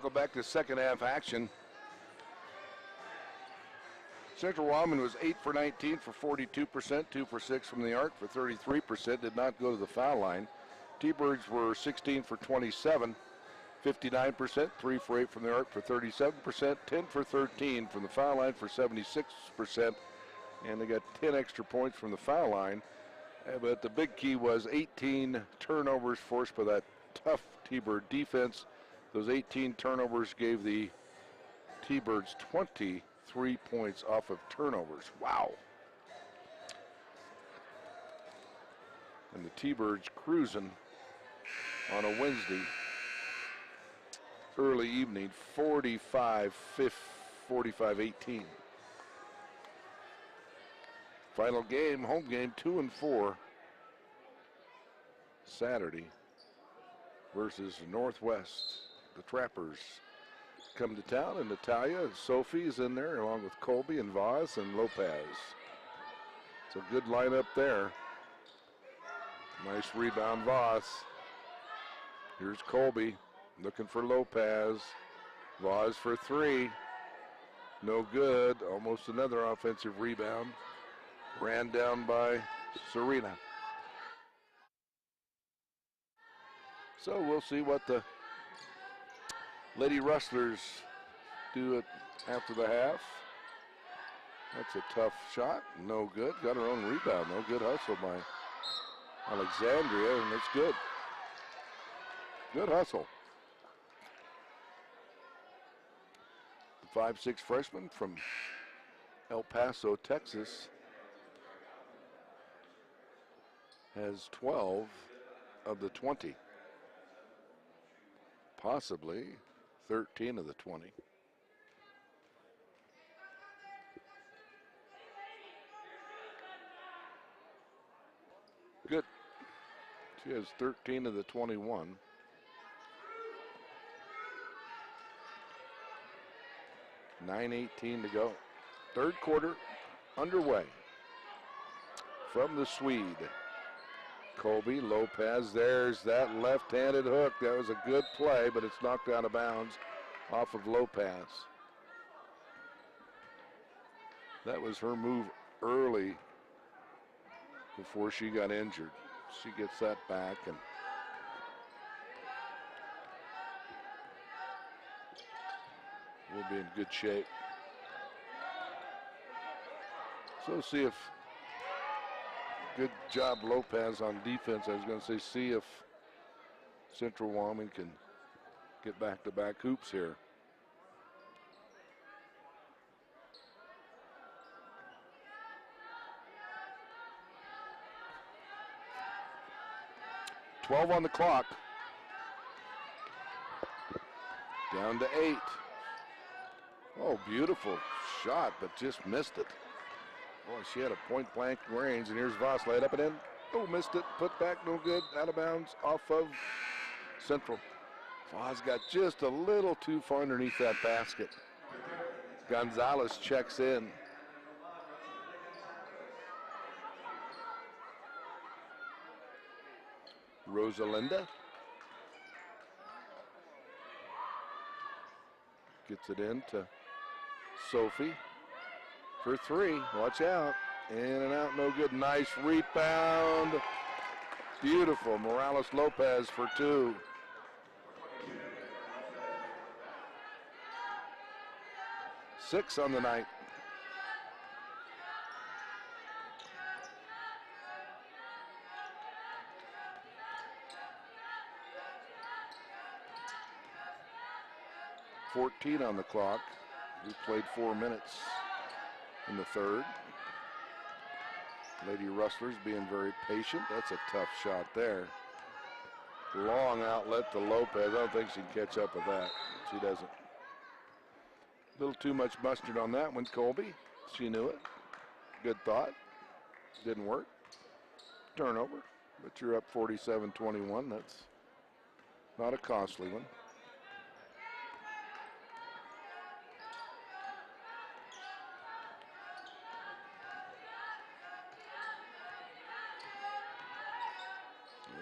Welcome back to second half action. Central Wyoming was 8 for 19 for 42%, 2 for 6 from the arc for 33%, did not go to the foul line. T-Birds were 16 for 27, 59%, 3 for 8 from the arc for 37%, 10 for 13 from the foul line for 76%, and they got 10 extra points from the foul line But the big key was 18 turnovers forced by that tough T-Bird defense. Those 18 turnovers gave the T-Birds 23 points off of turnovers. Wow. And the T-Birds cruising on a Wednesday, early evening, 45-18. Final game, home game, 2-4, Saturday versus Northwest. The Trappers come to town, and Natalia and Sophie is in there, along with Colby and Vaz and Lopez. It's a good lineup there. Nice rebound, Vaz. Here's Colby looking for Lopez. Vaz for three. No good. Almost another offensive rebound. Ran down by Serena. So we'll see what the Lady Rustlers do it after the half. That's a tough shot. No good. Got her own rebound. No good hustle by Alexandria, and it's good. Good hustle. The 5'6" freshman from El Paso, Texas, has 12 of the 20. Possibly 13 of the 20. Good. She has 13 of the 21. .9:18 to go. Third quarter underway. From the Swede, Colby Lopez. There's that left-handed hook. That was a good play, but it's knocked out of bounds off of Lopez. That was her move early before she got injured. She gets that back, and we'll be in good shape. So see if, good job Lopez on defense. I was going to say, see if Central Wyoming can get back-to-back hoops here. .12 on the clock. Down to 8. Oh, beautiful shot, but just missed it. Boy, she had a point-blank range, and here's Voss laid up and in. Oh, missed it. Put back, no good. Out of bounds, off of Central. Voss got just a little too far underneath that basket. Gonzalez checks in. Rosalinda gets it in to Sophie for three. Watch out. In and out, no good. Nice rebound. Beautiful. Morales Lopez for two. Six on the night. .14 on the clock. We played 4 minutes in the third. Lady Rustlers being very patient. That's a tough shot there. Long outlet to Lopez. I don't think she can catch up with that. She doesn't. A little too much mustard on that one, Colby. She knew it. Good thought. Didn't work. Turnover. But you're up 47-21. That's not a costly one.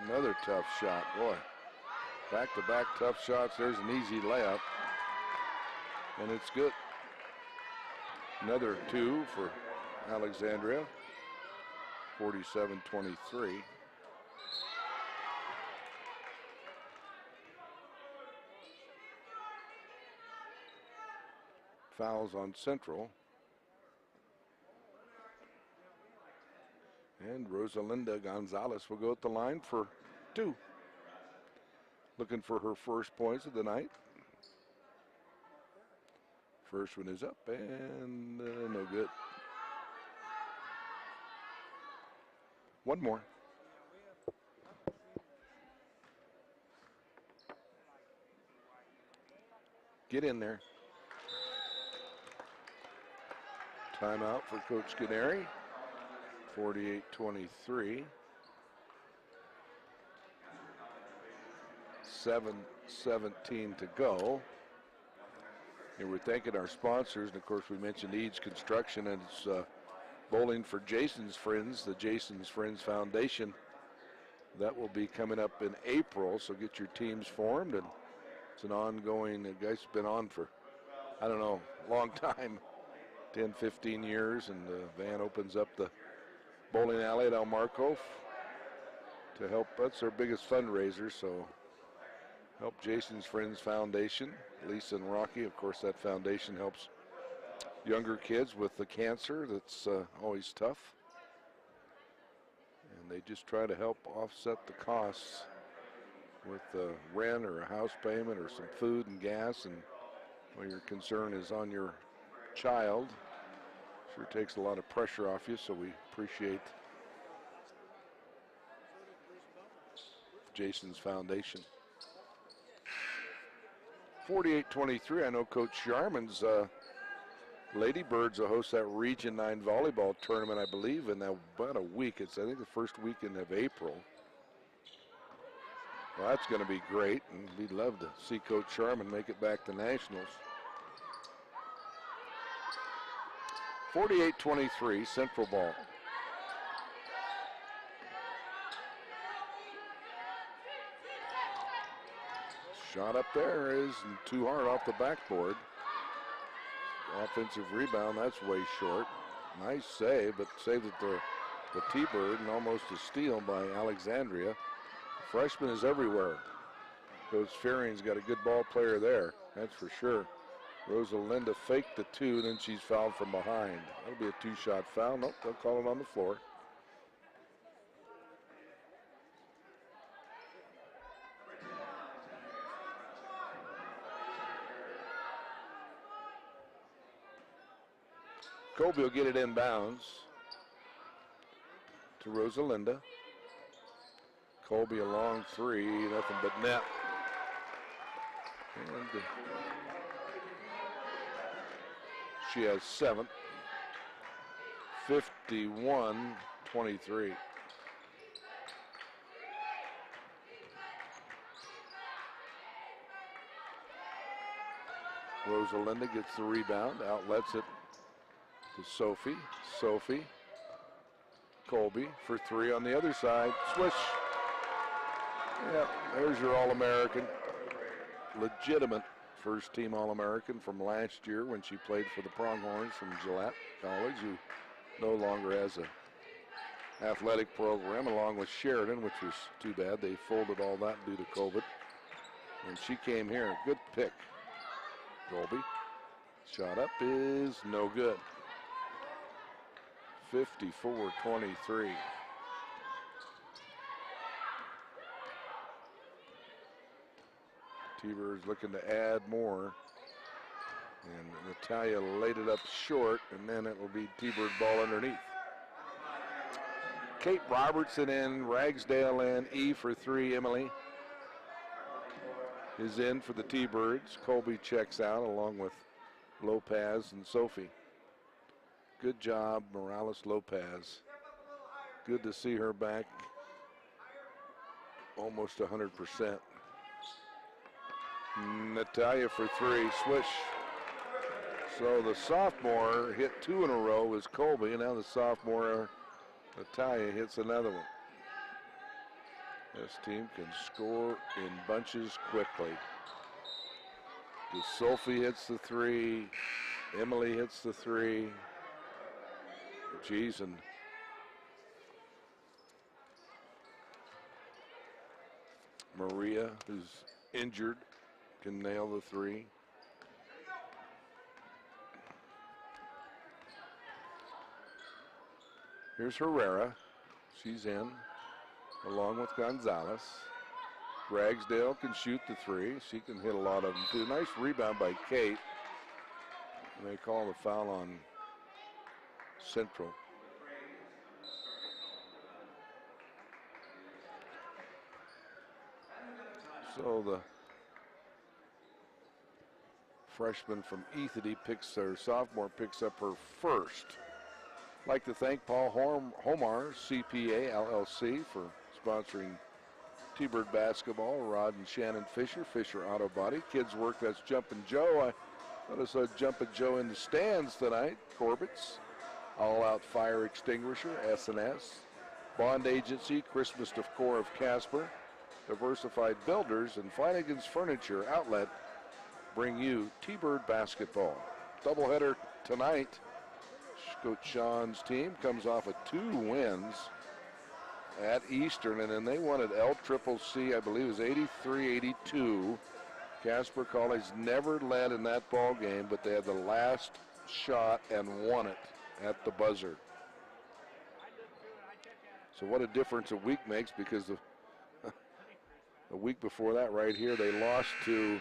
Another tough shot, boy. Back-to-back tough shots. There's an easy layup. And it's good. Another two for Alexandria. 47-23. Fouls on Central. And Rosalinda Gonzalez will go at the line for 2. Looking for her first points of the night. First one is up and no good. One more. Get in there. Timeout for Coach Canary. 48-23. 7:17 to go. And we're thanking our sponsors. And of course, we mentioned Eads Construction, and it's bowling for Jason's Friends, the Jason's Friends Foundation. That will be coming up in April, so get your teams formed. And it's an ongoing, the guy's been on for, I don't know, a long time, 10, 15 years. And Van opens up the bowling alley at El Marco to help. That's their biggest fundraiser, so help Jason's Friends Foundation. Lisa and Rocky, of course, that foundation helps younger kids with the cancer that's always tough. And they just try to help offset the costs with rent or a house payment or some food and gas. And when your concern is on your child, sure takes a lot of pressure off you, so we appreciate Jason's Foundation. 48-23, I know Coach Sharman's Ladybirds will host that Region 9 volleyball tournament, I believe, in about a week. It's, I think, the first weekend of April. Well, that's going to be great, and we'd love to see Coach Sharman make it back to Nationals. 48-23, Central ball. Shot up there is too hard off the backboard. Offensive rebound, that's way short. Nice save, but saved at the T-Bird, and almost a steal by Alexandria. Freshman is everywhere. Coach Fearing's got a good ball player there, that's for sure. Rosalinda faked the 2, then she's fouled from behind. That'll be a 2-shot foul. Nope, they'll call it on the floor. Colby will get it inbounds to Rosalinda. Colby a long 3, nothing but net. And she has 7. 51-23. Rosalinda gets the rebound, outlets it to Sophie. Sophie. Colby for 3 on the other side. Swish. Yep, there's your All-American. Legitimate first-team All-American from last year when she played for the Pronghorns from Gillette College, who no longer has a athletic program, along with Sheridan, which was too bad. They folded all that due to COVID. And she came here. Good pick, Colby. Shot up is no good. 54-23. T-Birds looking to add more. And Natalia laid it up short, and then it will be T-Bird ball underneath. Kate Robertson in, Ragsdale in, E for 3, Emily is in for the T-Birds. Colby checks out along with Lopez and Sophie. Good job, Morales-Lopez. Good to see her back almost 100%. Natalia for 3, swish. So the sophomore hit 2 in a row was Colby, and now the sophomore Natalia hits another one. This team can score in bunches quickly. Sophie hits the 3, Emily hits the 3. Geez, and Maria, who's injured, can nail the 3. Here's Herrera. She's in, along with Gonzalez. Ragsdale can shoot the three. She can hit a lot of them, too. Nice rebound by Kate. And they call the foul on Central. So the freshman from Ethity sophomore picks up her first. I'd like to thank Paul Homar, CPA LLC, for sponsoring T-Bird basketball. Rod and Shannon Fisher, Fisher Auto Body. Kids Work, that's Jumpin' Joe. I thought I saw Jumpin' Joe in the stands tonight. Corbett's. All Out Fire Extinguisher, S&S. Bond Agency, Christmas Decor of Casper. Diversified Builders, and Flanagan's Furniture Outlet bring you T-Bird basketball. Doubleheader tonight. Coach Sean's team comes off of 2 wins at Eastern, and then they won at LCCC, I believe it was 83-82. Casper College never led in that ball game, but they had the last shot and won it at the buzzer. So what a difference a week makes, because the week before that right here, they lost to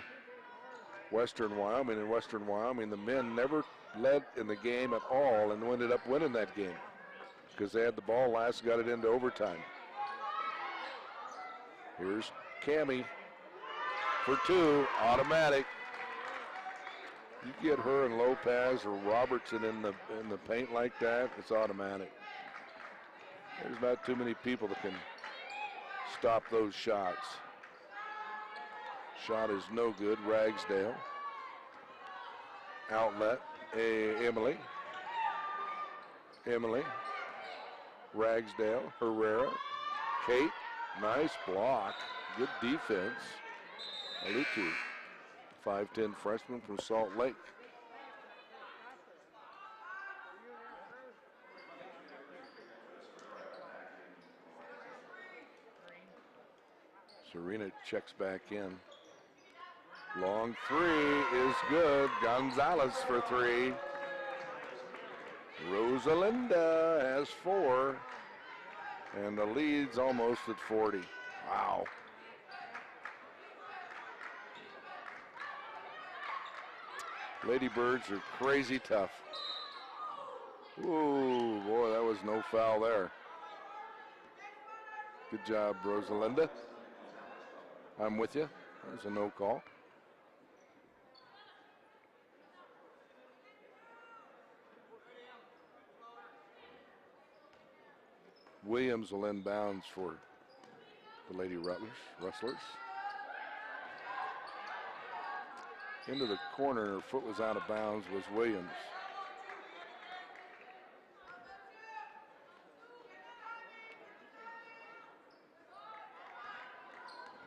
Western Wyoming. In Western Wyoming, the men never led in the game at all and ended up winning that game because they had the ball last, got it into overtime. Here's Cammie for 2, automatic. You get her and Lopez or Robertson in the paint like that, it's automatic. There's not too many people that can stop those shots. Shot is no good. Ragsdale. Outlet. Emily. Ragsdale. Herrera. Kate. Nice block. Good defense. Alutu. 5'10" freshman from Salt Lake. Serena checks back in. Long 3 is good. Gonzalez for 3. Rosalinda has 4. And the lead's almost at 40. Wow. Ladybirds are crazy tough. Ooh, boy, that was no foul there. Good job, Rosalinda. I'm with you. There's a no call. Williams will inbounds for the Lady Rustlers. Into the corner, her foot was out of bounds, was Williams.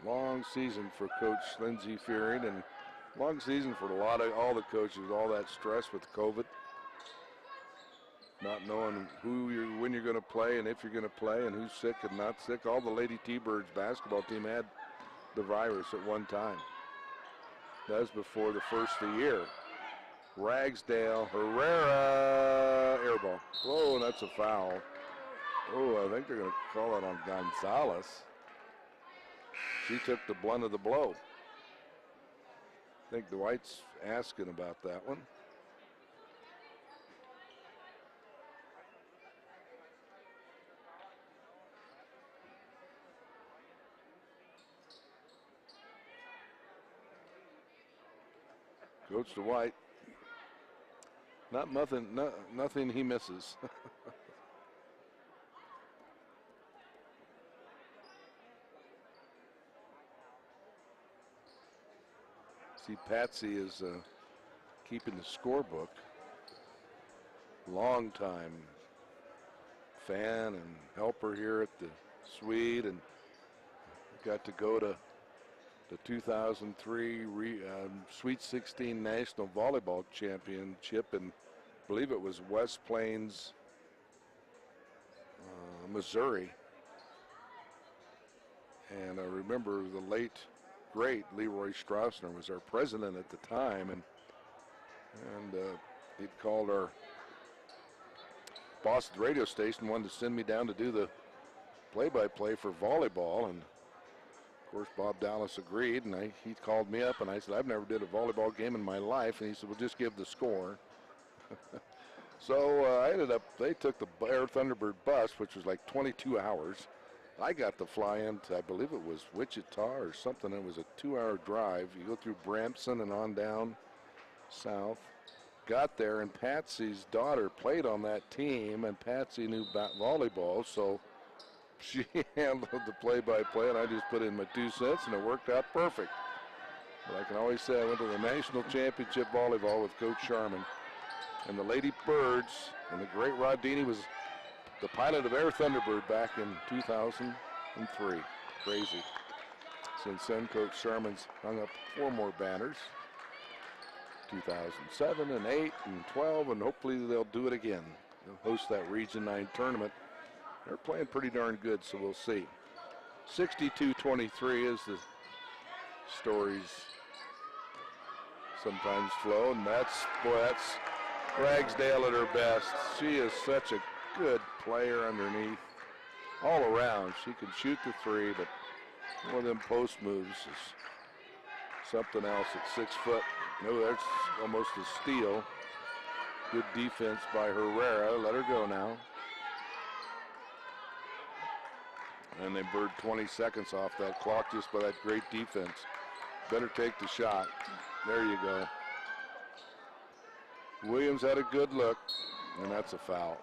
Long season for Coach Lindsey Fearing, and long season for all the coaches, all that stress with COVID. Not knowing when you're going to play and if you're going to play and who's sick and not sick. All the Lady T-Birds basketball team had the virus at one time. That was before the first of the year. Ragsdale, Herrera, air ball. Whoa, that's a foul. Oh, I think they're going to call it on Gonzalez. She took the blunt of the blow. I think Dwight's asking about that one. Coach Dwight. Nothing he misses. See, Patsy is keeping the scorebook. Long time fan and helper here at the Swede, and got to go to the 2003 Sweet 16 National Volleyball Championship, and I believe it was West Plains, Missouri. And I remember the late, great Leroy Strassner was our president at the time, and he'd called our boss at the radio station, wanted to send me down to do the play-by-play for volleyball, and of course Bob Dallas agreed, and he called me up, and I said, I've never did a volleyball game in my life, and he said, well, just give the score. So I ended up, they took the Air Thunderbird bus, which was like 22 hours. I got to fly into, I believe it was Wichita or something. It was a 2-hour drive. You go through Brampton and on down south. Got there, and Patsy's daughter played on that team, and Patsy knew volleyball, so she handled the play-by-play, and I just put in my 2 cents, and it worked out perfect. But I can always say I went to the National Championship Volleyball with Coach Sharman. And the Lady Birds, and the great Rod Deeney was the pilot of Air Thunderbird back in 2003. Crazy. Since then, Coach Sharman's hung up 4 more banners. 2007 and 8 and 12, and hopefully they'll do it again. They'll host that Region 9 tournament. They're playing pretty darn good, so we'll see. 62-23 is the stories sometimes flow, and that's Ragsdale at her best. She is such a good player underneath. All around, she can shoot the 3, but one of them post moves is something else at 6 foot. No, that's almost a steal. Good defense by Herrera. Let her go now. And they burned 20 seconds off that clock just by that great defense. Better take the shot. There you go. Williams had a good look, and that's a foul.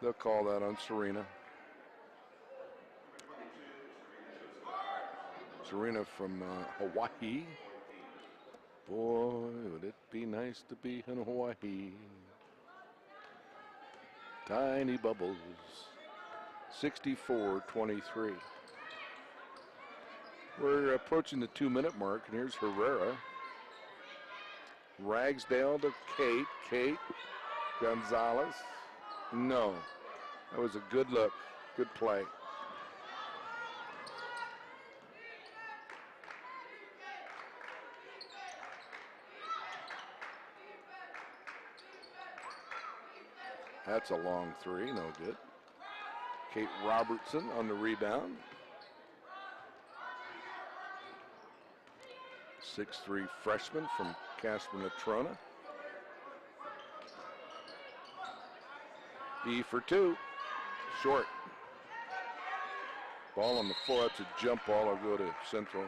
They'll call that on Serena. Serena from Hawaii. Boy, would it be nice to be in Hawaii. Tiny bubbles. 64-23. We're approaching the 2-minute mark, and here's Herrera. Ragsdale to Kate. Kate Gonzalez. No. That was a good look. Good play. That's a long 3. No good. Kate Robertson on the rebound. 6'3" freshman from Casper, Natrona. E for 2. Short. Ball on the floor. That's a jump ball. I'll go to Central.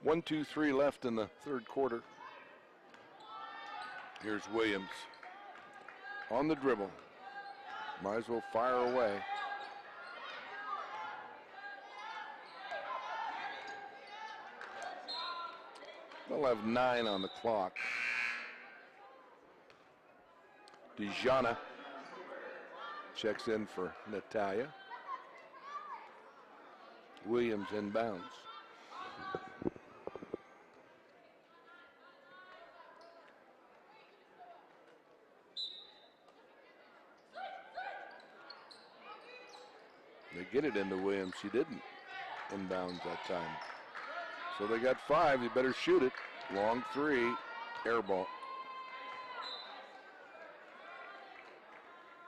One, 2, 3 left in the third quarter. Here's Williams on the dribble. Might as well fire away. They'll have 9 on the clock. Dejana checks in for Natalia. Williams inbounds. They get it into Williams. She didn't inbounds that time. So they got 5. You better shoot it. Long 3. Air ball.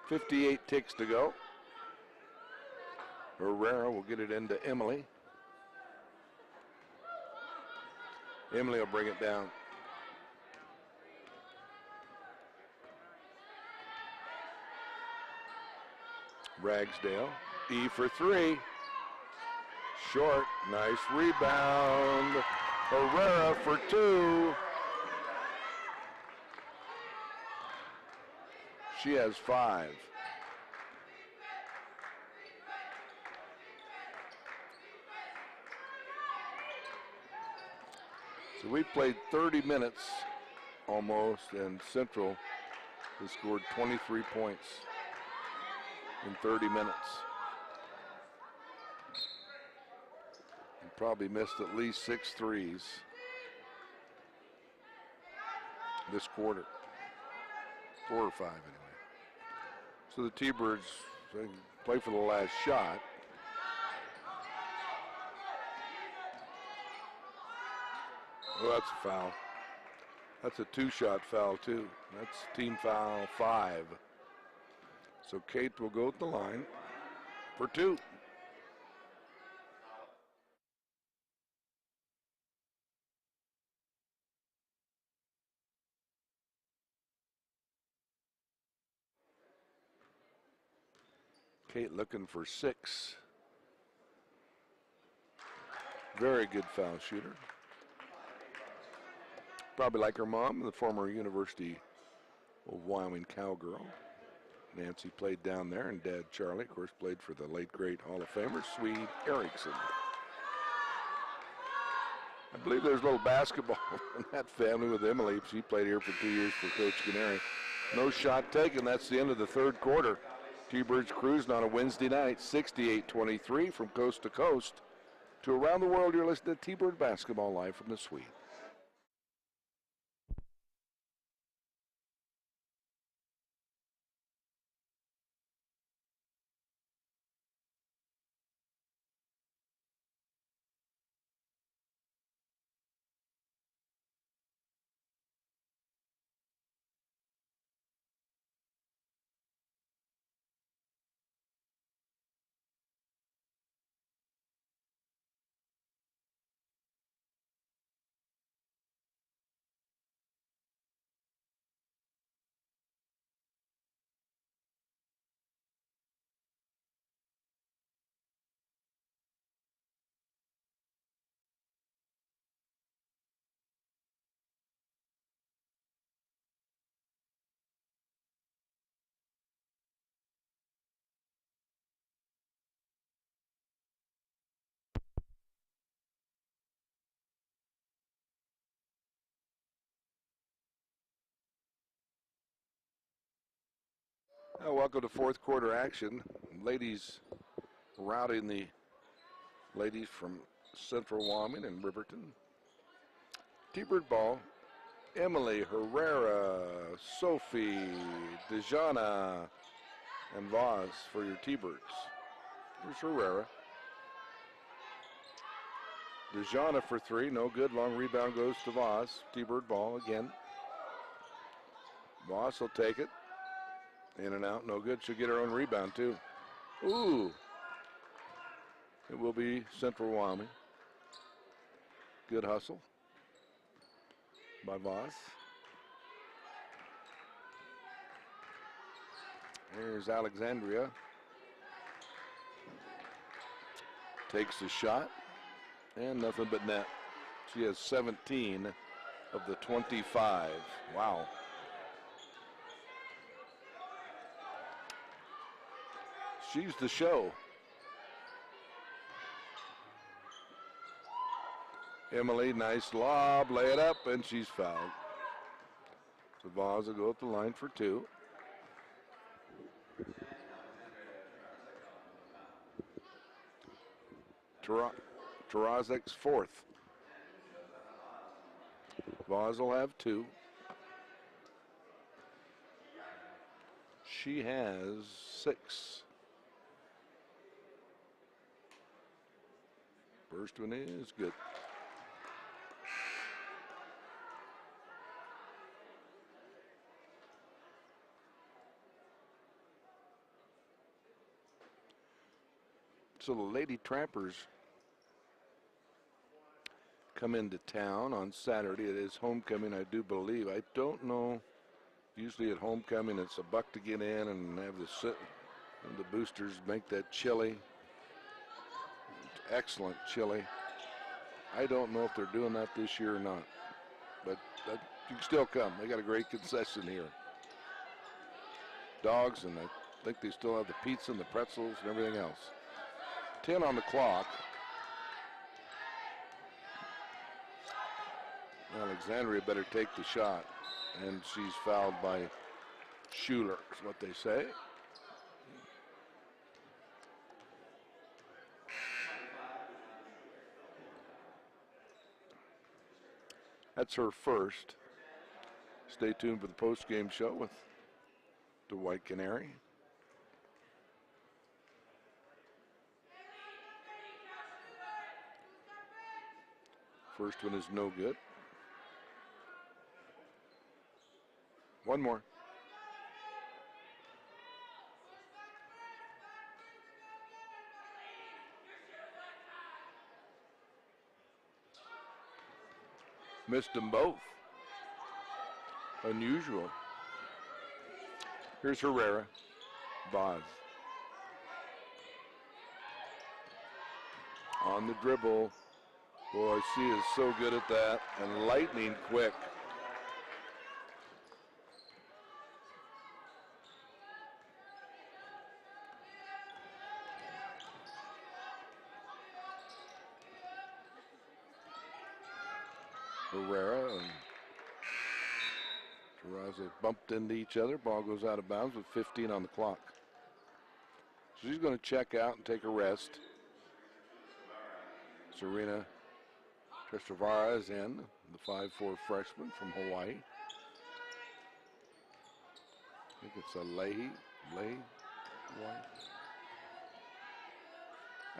58 ticks to go. Herrera will get it into Emily. Emily will bring it down. Ragsdale. E for 3. Short. Nice rebound. Herrera for 2. She has 5. So we played 30 minutes almost, and Central has scored 23 points in 30 minutes. And probably missed at least 6 threes this quarter. 4 or 5 anyway. So the T-Birds play for the last shot. Oh, that's a foul. That's a 2-shot foul, too. That's team foul 5. So Kate will go at the line for 2. Kate looking for 6. Very good foul shooter. Probably like her mom, the former University of Wyoming Cowgirl. Nancy played down there, and Dad Charlie, of course, played for the late, great Hall of Famer, Swede Erickson. I believe there's a little basketball in that family with Emily. She played here for 2 years for Coach Canary. No shot taken. That's the end of the third quarter. T-Birds cruising on a Wednesday night, 68-23 from coast to coast. To around the world, you're listening to T-Bird Basketball live from the suite. Welcome to fourth quarter action. Ladies routing the ladies from Central Wyoming and Riverton. T-Bird ball. Emily, Herrera, Sophie, Dejana, and Voss for your T-Birds. Here's Herrera. Dejana for 3, no good. Long rebound goes to Voss. T-Bird ball again. Voss will take it. In and out, no good. She'll get her own rebound, too. Ooh. It will be Central Wyoming. Good hustle by Voss. Here's Alexandria. Takes the shot, and nothing but net. She has 17 of the 25. Wow. She's the show. Emily, nice lob, lay it up, and she's fouled. So Voss will go up the line for 2. Tarazek's 4th. Voss will have 2. She has 6. First one is good. So the Lady Trappers come into town on Saturday. It is homecoming, I do believe. I don't know. Usually at homecoming, it's $1 to get in and have the boosters make that chili. Excellent chili. I don't know if they're doing that this year or not, but you can still come. They got a great concession here. Dogs, and I think they still have the pizza and the pretzels and everything else. 10 on the clock. Alexandria better take the shot, and she's fouled by Schuler, is what they say. That's her first. Stay tuned for the post-game show with the White Canary. First one is no good. One more. Missed them both. Unusual. Here's Herrera. Boz. On the dribble. Boy, she is so good at that and lightning quick. Herrera and Terraza bumped into each other. Ball goes out of bounds with 15 on the clock. So she's going to check out and take a rest. Serena Trestovara is in, the 5'4" freshman from Hawaii. I think it's a Leahy, Hawaii.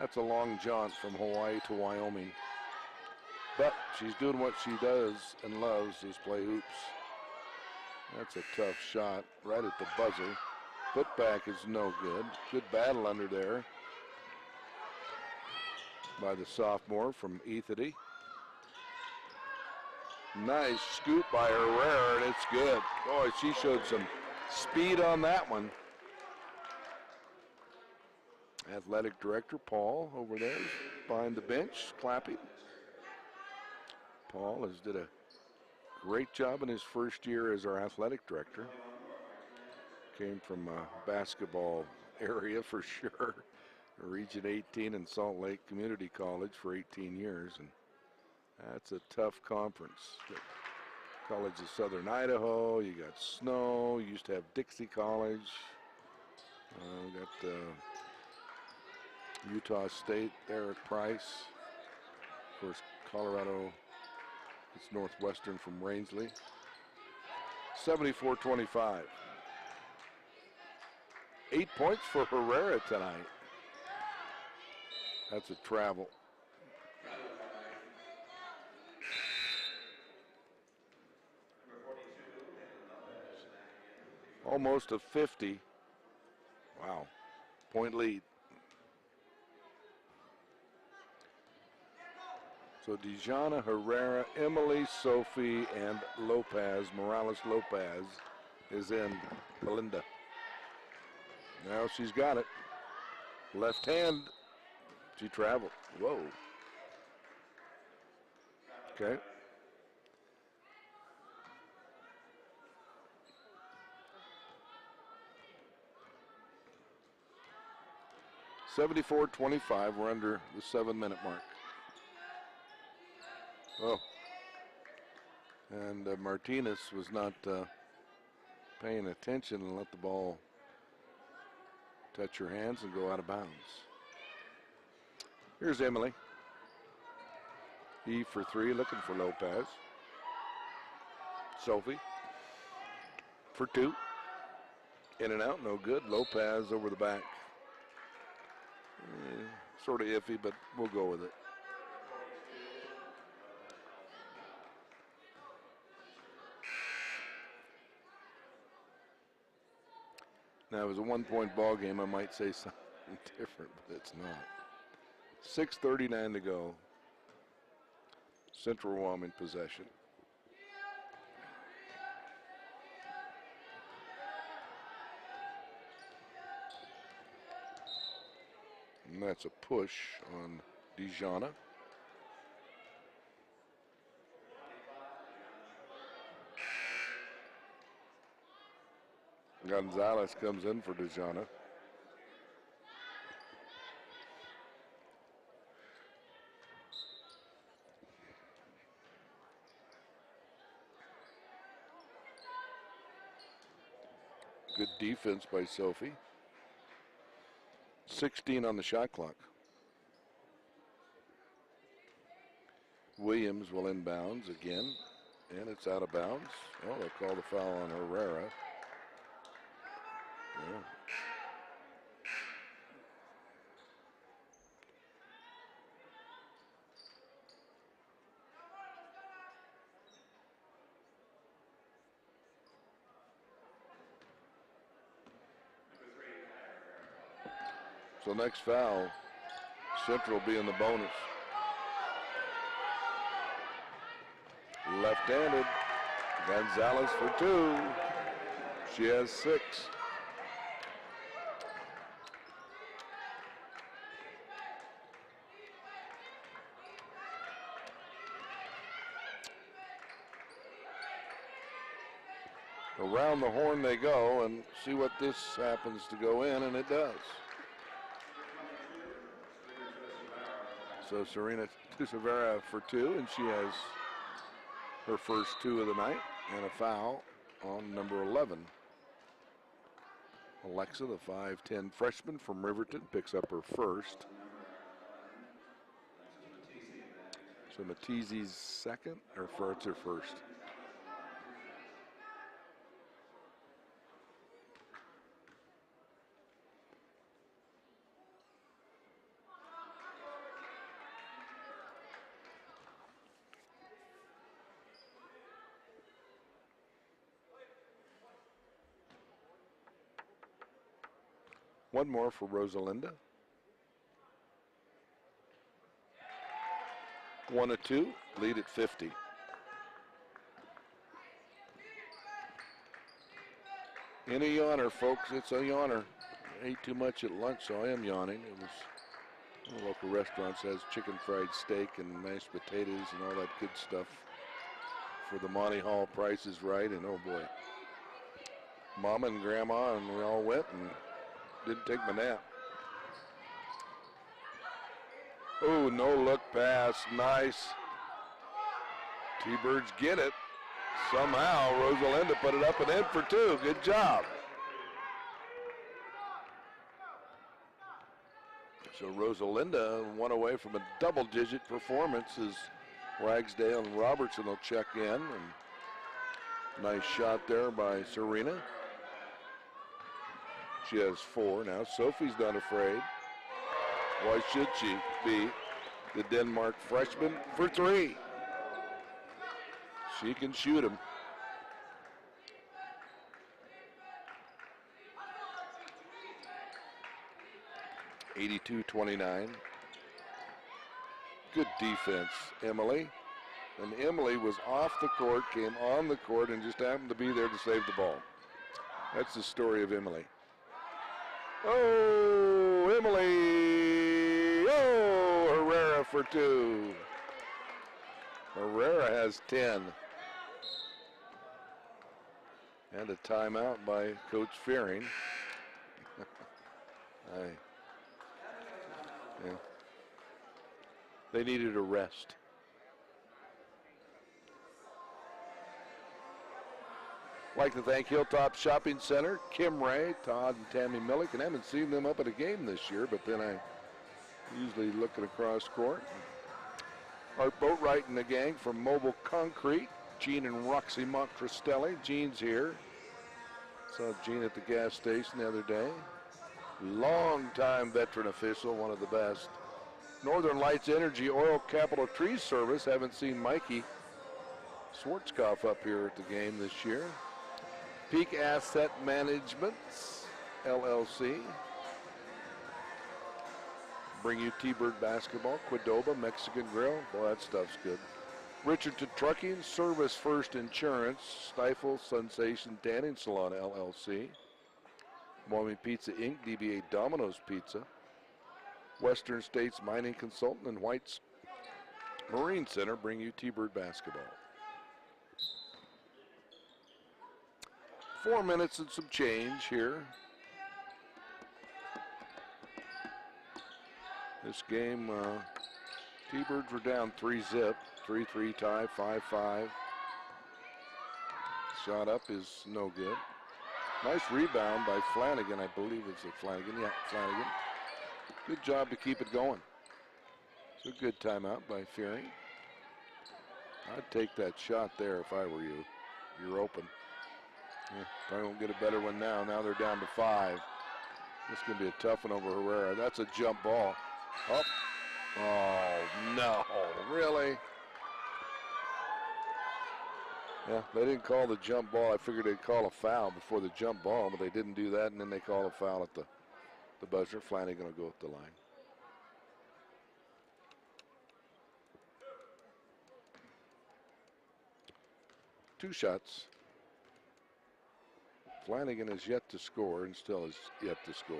That's a long jaunt from Hawaii to Wyoming. But she's doing what she does and loves, is play hoops. That's a tough shot right at the buzzer. Putback is no good. Good battle under there by the sophomore from Ethity. Nice scoop by Herrera, and it's good. Boy, she showed some speed on that one. Athletic director Paul over there behind the bench, clapping. Paul has did a great job in his first year as our athletic director. Came from a basketball area for sure. Region 18 in Salt Lake Community College for 18 years, and that's a tough conference. The College of Southern Idaho, you got Snow, you used to have Dixie College. We got Utah State there at Price. Of course, Colorado, it's Northwestern from Rangeley. 74-25. 8 points for Herrera tonight. That's a travel. Almost a 50. Wow. Point lead. So Dijana, Herrera, Emily, Sophie, and Lopez, Morales Lopez, is in Belinda. Now she's got it. Left hand. She traveled. Whoa. Okay. (74-25). We're under the 7-minute mark. Oh. And Martinez was not paying attention and let the ball touch her hands and go out of bounds. Here's Emily. E for 3, looking for Lopez. Sophie for 2. In and out, no good. Lopez over the back. Sort of iffy, but we'll go with it. Now, if it was a 1-point ball game, I might say something different, but it's not. 6:39 to go. Central Wyoming possession. And that's a push on Dijana. Gonzalez comes in for Dijana. Good defense by Sophie. 16 on the shot clock. Williams will inbounds again, and it's out of bounds. Oh, they'll call the foul on Herrera. Yeah. So next foul, Central will be in the bonus. Left-handed, Gonzalez for 2. She has 6. Around the horn they go and see what this happens to go in, and it does. So Serena Tusavera for 2, and she has her first 2 of the night, and a foul on number 11. Alexa, the 5'10 freshman from Riverton, picks up her first. So Matizzi's second, or it's her first. One more for Rosalinda. 1 of 2, lead at 50. In a yawner, folks, it's a yawner. I ate too much at lunch, so I am yawning. It was one of the local restaurants has chicken fried steak and mashed potatoes and all that good stuff for the Monty Hall Price is Right, and oh boy. Mama and Grandma and we all went and didn't take my nap. Oh, no look pass. Nice. T-Birds get it. Somehow Rosalinda put it up and in for 2. Good job. So Rosalinda, 1 away from a double-digit performance as Ragsdale and Robertson will check in. And nice shot there by Serena. She has 4 now. Sophie's not afraid. Why should she be? The Denmark freshman for 3. She can shoot him. (82-29). Good defense, Emily. And Emily was off the court, came on the court, and just happened to be there to save the ball. That's the story of Emily. Oh, Emily! Oh, Herrera for 2. Herrera has 10. And a timeout by Coach Fearing. Yeah. They needed a rest. I'd like to thank Hilltop Shopping Center, Kim Ray, Todd, and Tammy Millick. And I haven't seen them up at a game this year, but then I usually looking across court. Art Boatwright and the gang from Mobile Concrete, Gene and Roxy Montrestelli. Gene's here. Saw Gene at the gas station the other day. Long-time veteran official, one of the best. Northern Lights Energy Oil Capital Tree Service. Haven't seen Mikey Schwarzkopf up here at the game this year. Peak Asset Management, LLC. Bring you T-Bird basketball, Qdoba, Mexican Grill. Boy, that stuff's good. Richardson Trucking, Service First Insurance, Stifle Sensation Tanning Salon, LLC. Wyoming Pizza Inc., DBA Domino's Pizza. Western States Mining Consultant and White's Marine Center bring you T-Bird basketball. 4 minutes and some change here. This game, T-Birds were down 3-zip, 3-3 tie, 5-5. Shot up is no good. Nice rebound by Flanagan, I believe it's a Flanagan. Yeah, Flanagan. Good job to keep it going. It's a good timeout by Fearing. I'd take that shot there if I were you. You're open. Yeah, probably won't get a better one now. Now they're down to 5. This is going to be a tough one over Herrera. That's a jump ball. Oh, oh no, really? Yeah, they didn't call the jump ball. I figured they'd call a foul before the jump ball, but they didn't do that, and then they call a foul at the the buzzer. Flanagan will go at the line. Two shots. Flanagan has yet to score and still is yet to score.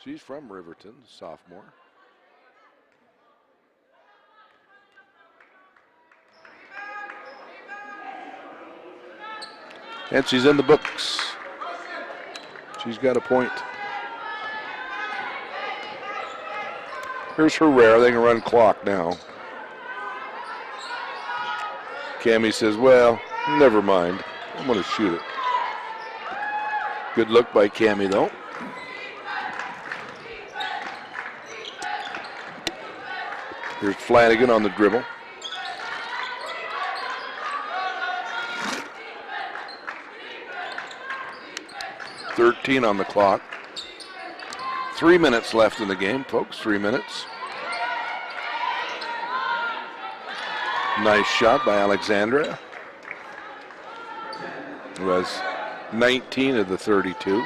She's from Riverton, sophomore. And she's in the books. She's got a point. Here's Herrera. They can run clock now. Cammie says, well, never mind. I'm going to shoot it. Good look by Cammie, though. Here's Flanagan on the dribble. .13 on the clock. 3 minutes left in the game, folks. 3 minutes. Nice shot by Alexandra, who has 19 of the 32.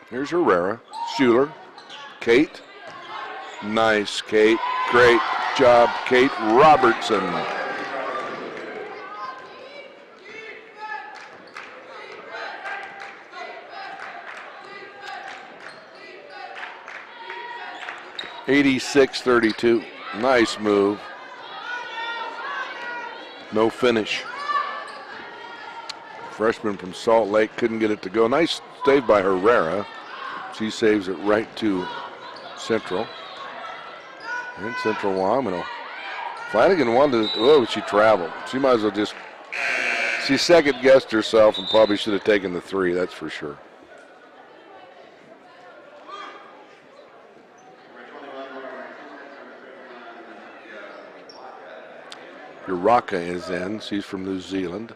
Here's Herrera, Schuler, Kate. Nice, Kate. Great job, Kate Robertson. .86-32. Nice move. No finish. Freshman from Salt Lake couldn't get it to go. Nice save by Herrera. She saves it right to Central. And Central Wyoming. Flanagan wanted it. Oh, she traveled. She might as well just. She second guessed herself and probably should have taken the three, that's for sure. Uraka is in. She's from New Zealand.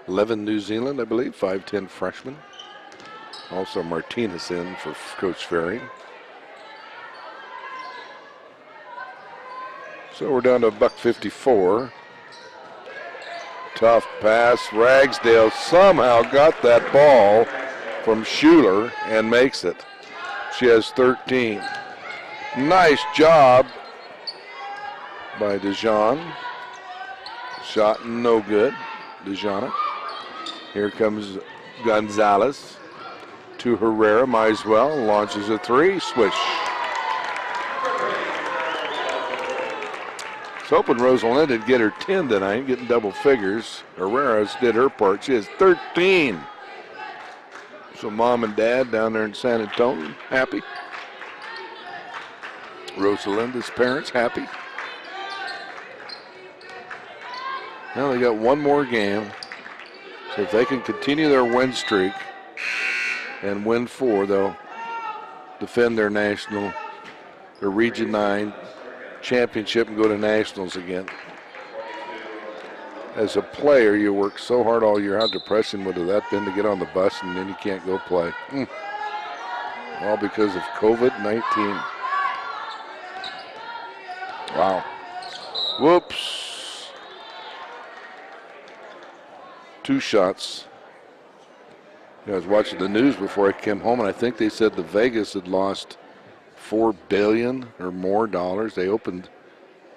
11 New Zealand, I believe. 5'10 freshman. Also Martinez in for Coach Ferry. So we're down to $1.54. Tough pass. Ragsdale somehow got that ball from Schuler and makes it. She has 13. Nice job by Dijon. Shot no good. Dijana. Here comes Gonzalez to Herrera. Might as well. Launches a three. Swish. Was hoping Rosalinda would get her 10 tonight, getting double figures. Herrera's did her part. She has 13. So mom and dad down there in San Antonio, happy. Rosalinda's parents, happy. Now they got one more game. So if they can continue their win streak and win 4, they'll defend their national, their Region 9 championship and go to nationals again. As a player, you work so hard all year. How depressing would have that been to get on the bus and then you can't go play? All because of COVID-19. Wow. Whoops. 2 shots. I was watching the news before I came home, and I think they said the Vegas had lost $4 billion or more dollars. They opened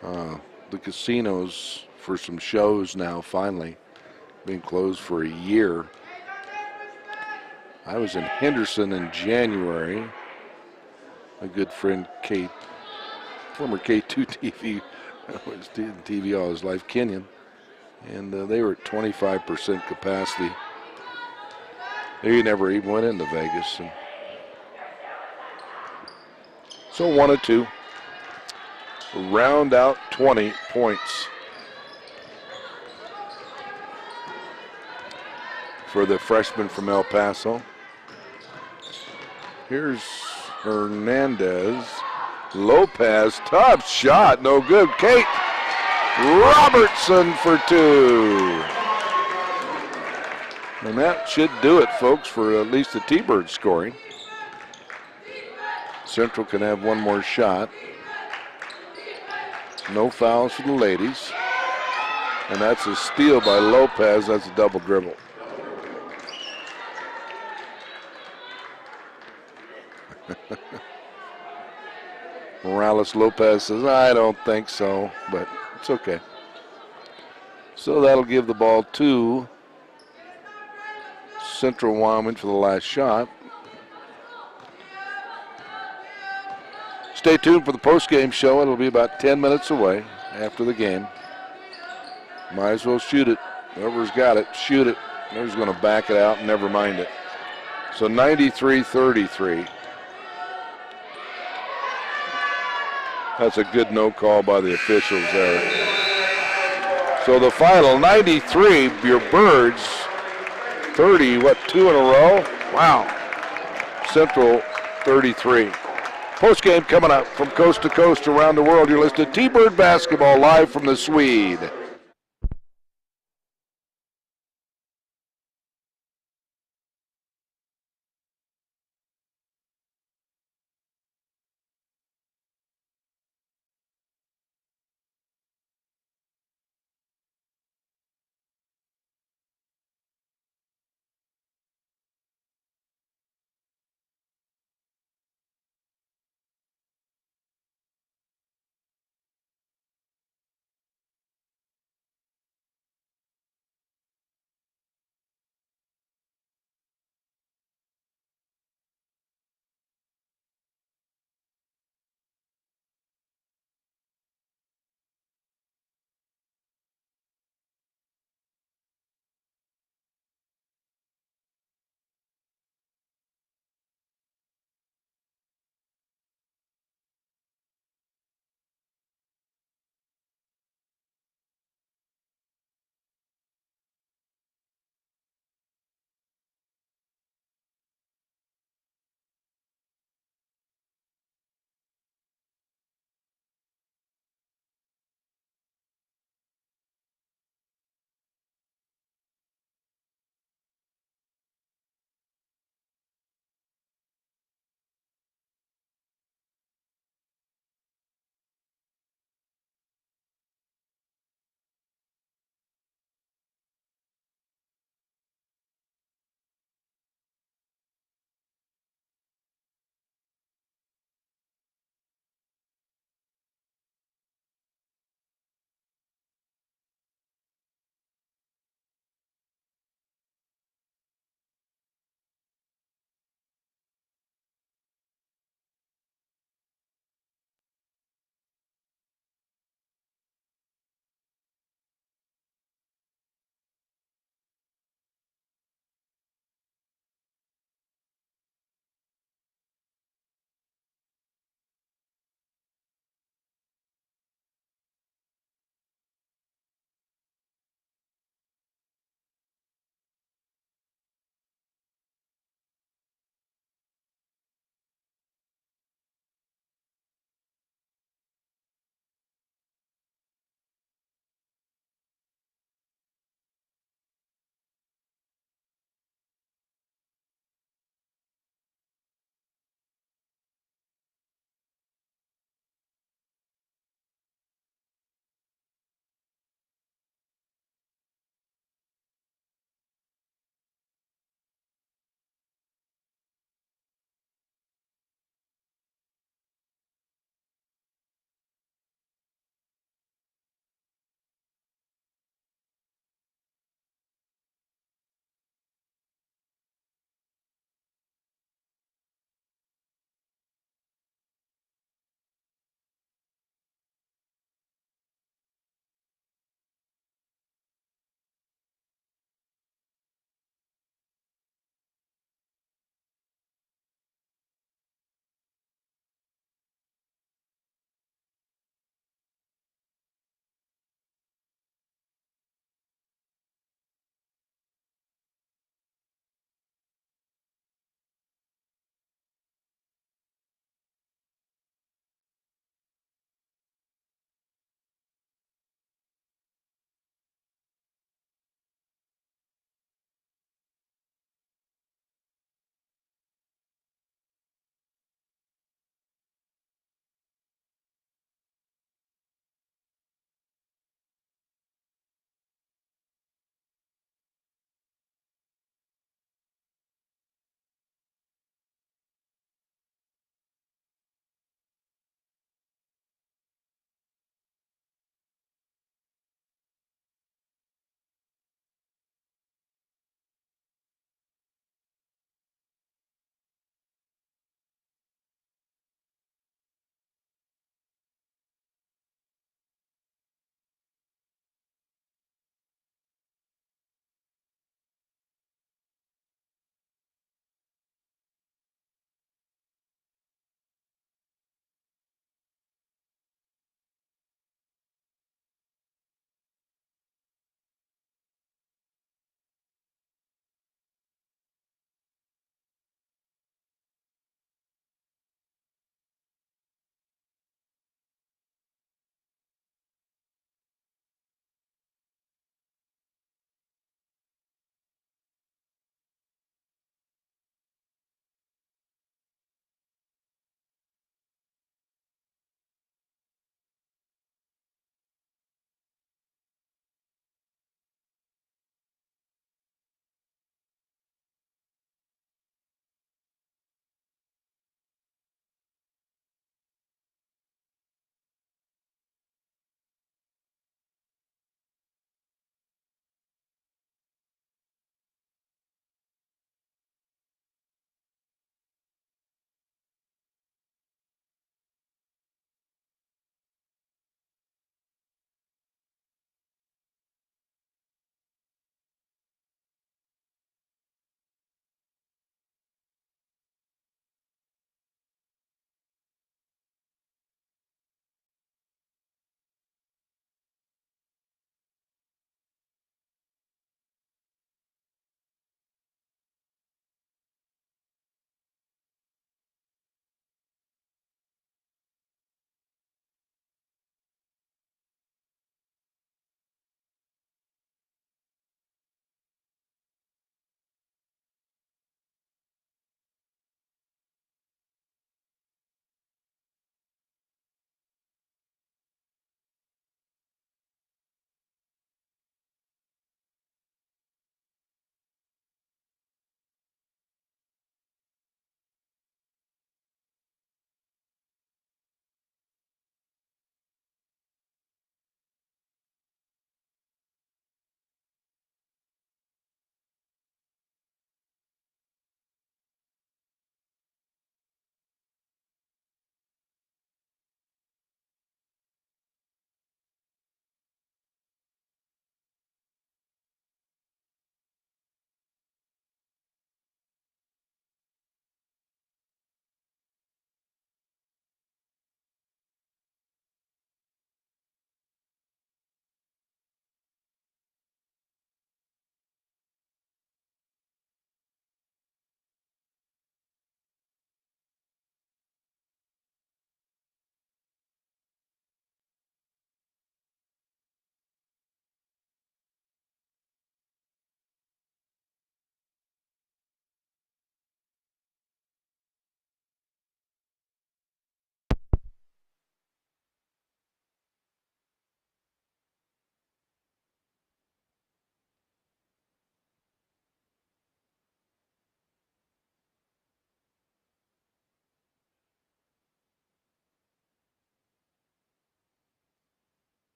the casinos for some shows now, finally. Been closed for a year. I was in Henderson in January. A good friend, Kate, former K2 TV, was doing TV all his life, Kenyon. And they were at 25% capacity. They never even went into Vegas. And so 1 of 2. Round out 20 points for the freshman from El Paso. Here's Hernandez. Lopez, tough shot, no good. Kate Robertson for 2. And that should do it, folks, for at least the T-Bird scoring. Central can have one more shot. No fouls for the ladies. And that's a steal by Lopez. That's a double dribble. Morales Lopez says, I don't think so, but it's okay. So that'll give the ball to Central Wyoming for the last shot. Stay tuned for the post-game show. It'll be about 10 minutes away after the game. Might as well shoot it. Whoever's got it, shoot it. Whoever's going to back it out and never mind it. So 93-33. That's a good no call by the officials there. So the final 93, your Birds, 30, two in a row? Wow. Central 33. Post-game coming up from coast to coast around the world. You're listening to T-Bird Basketball live from the Swede.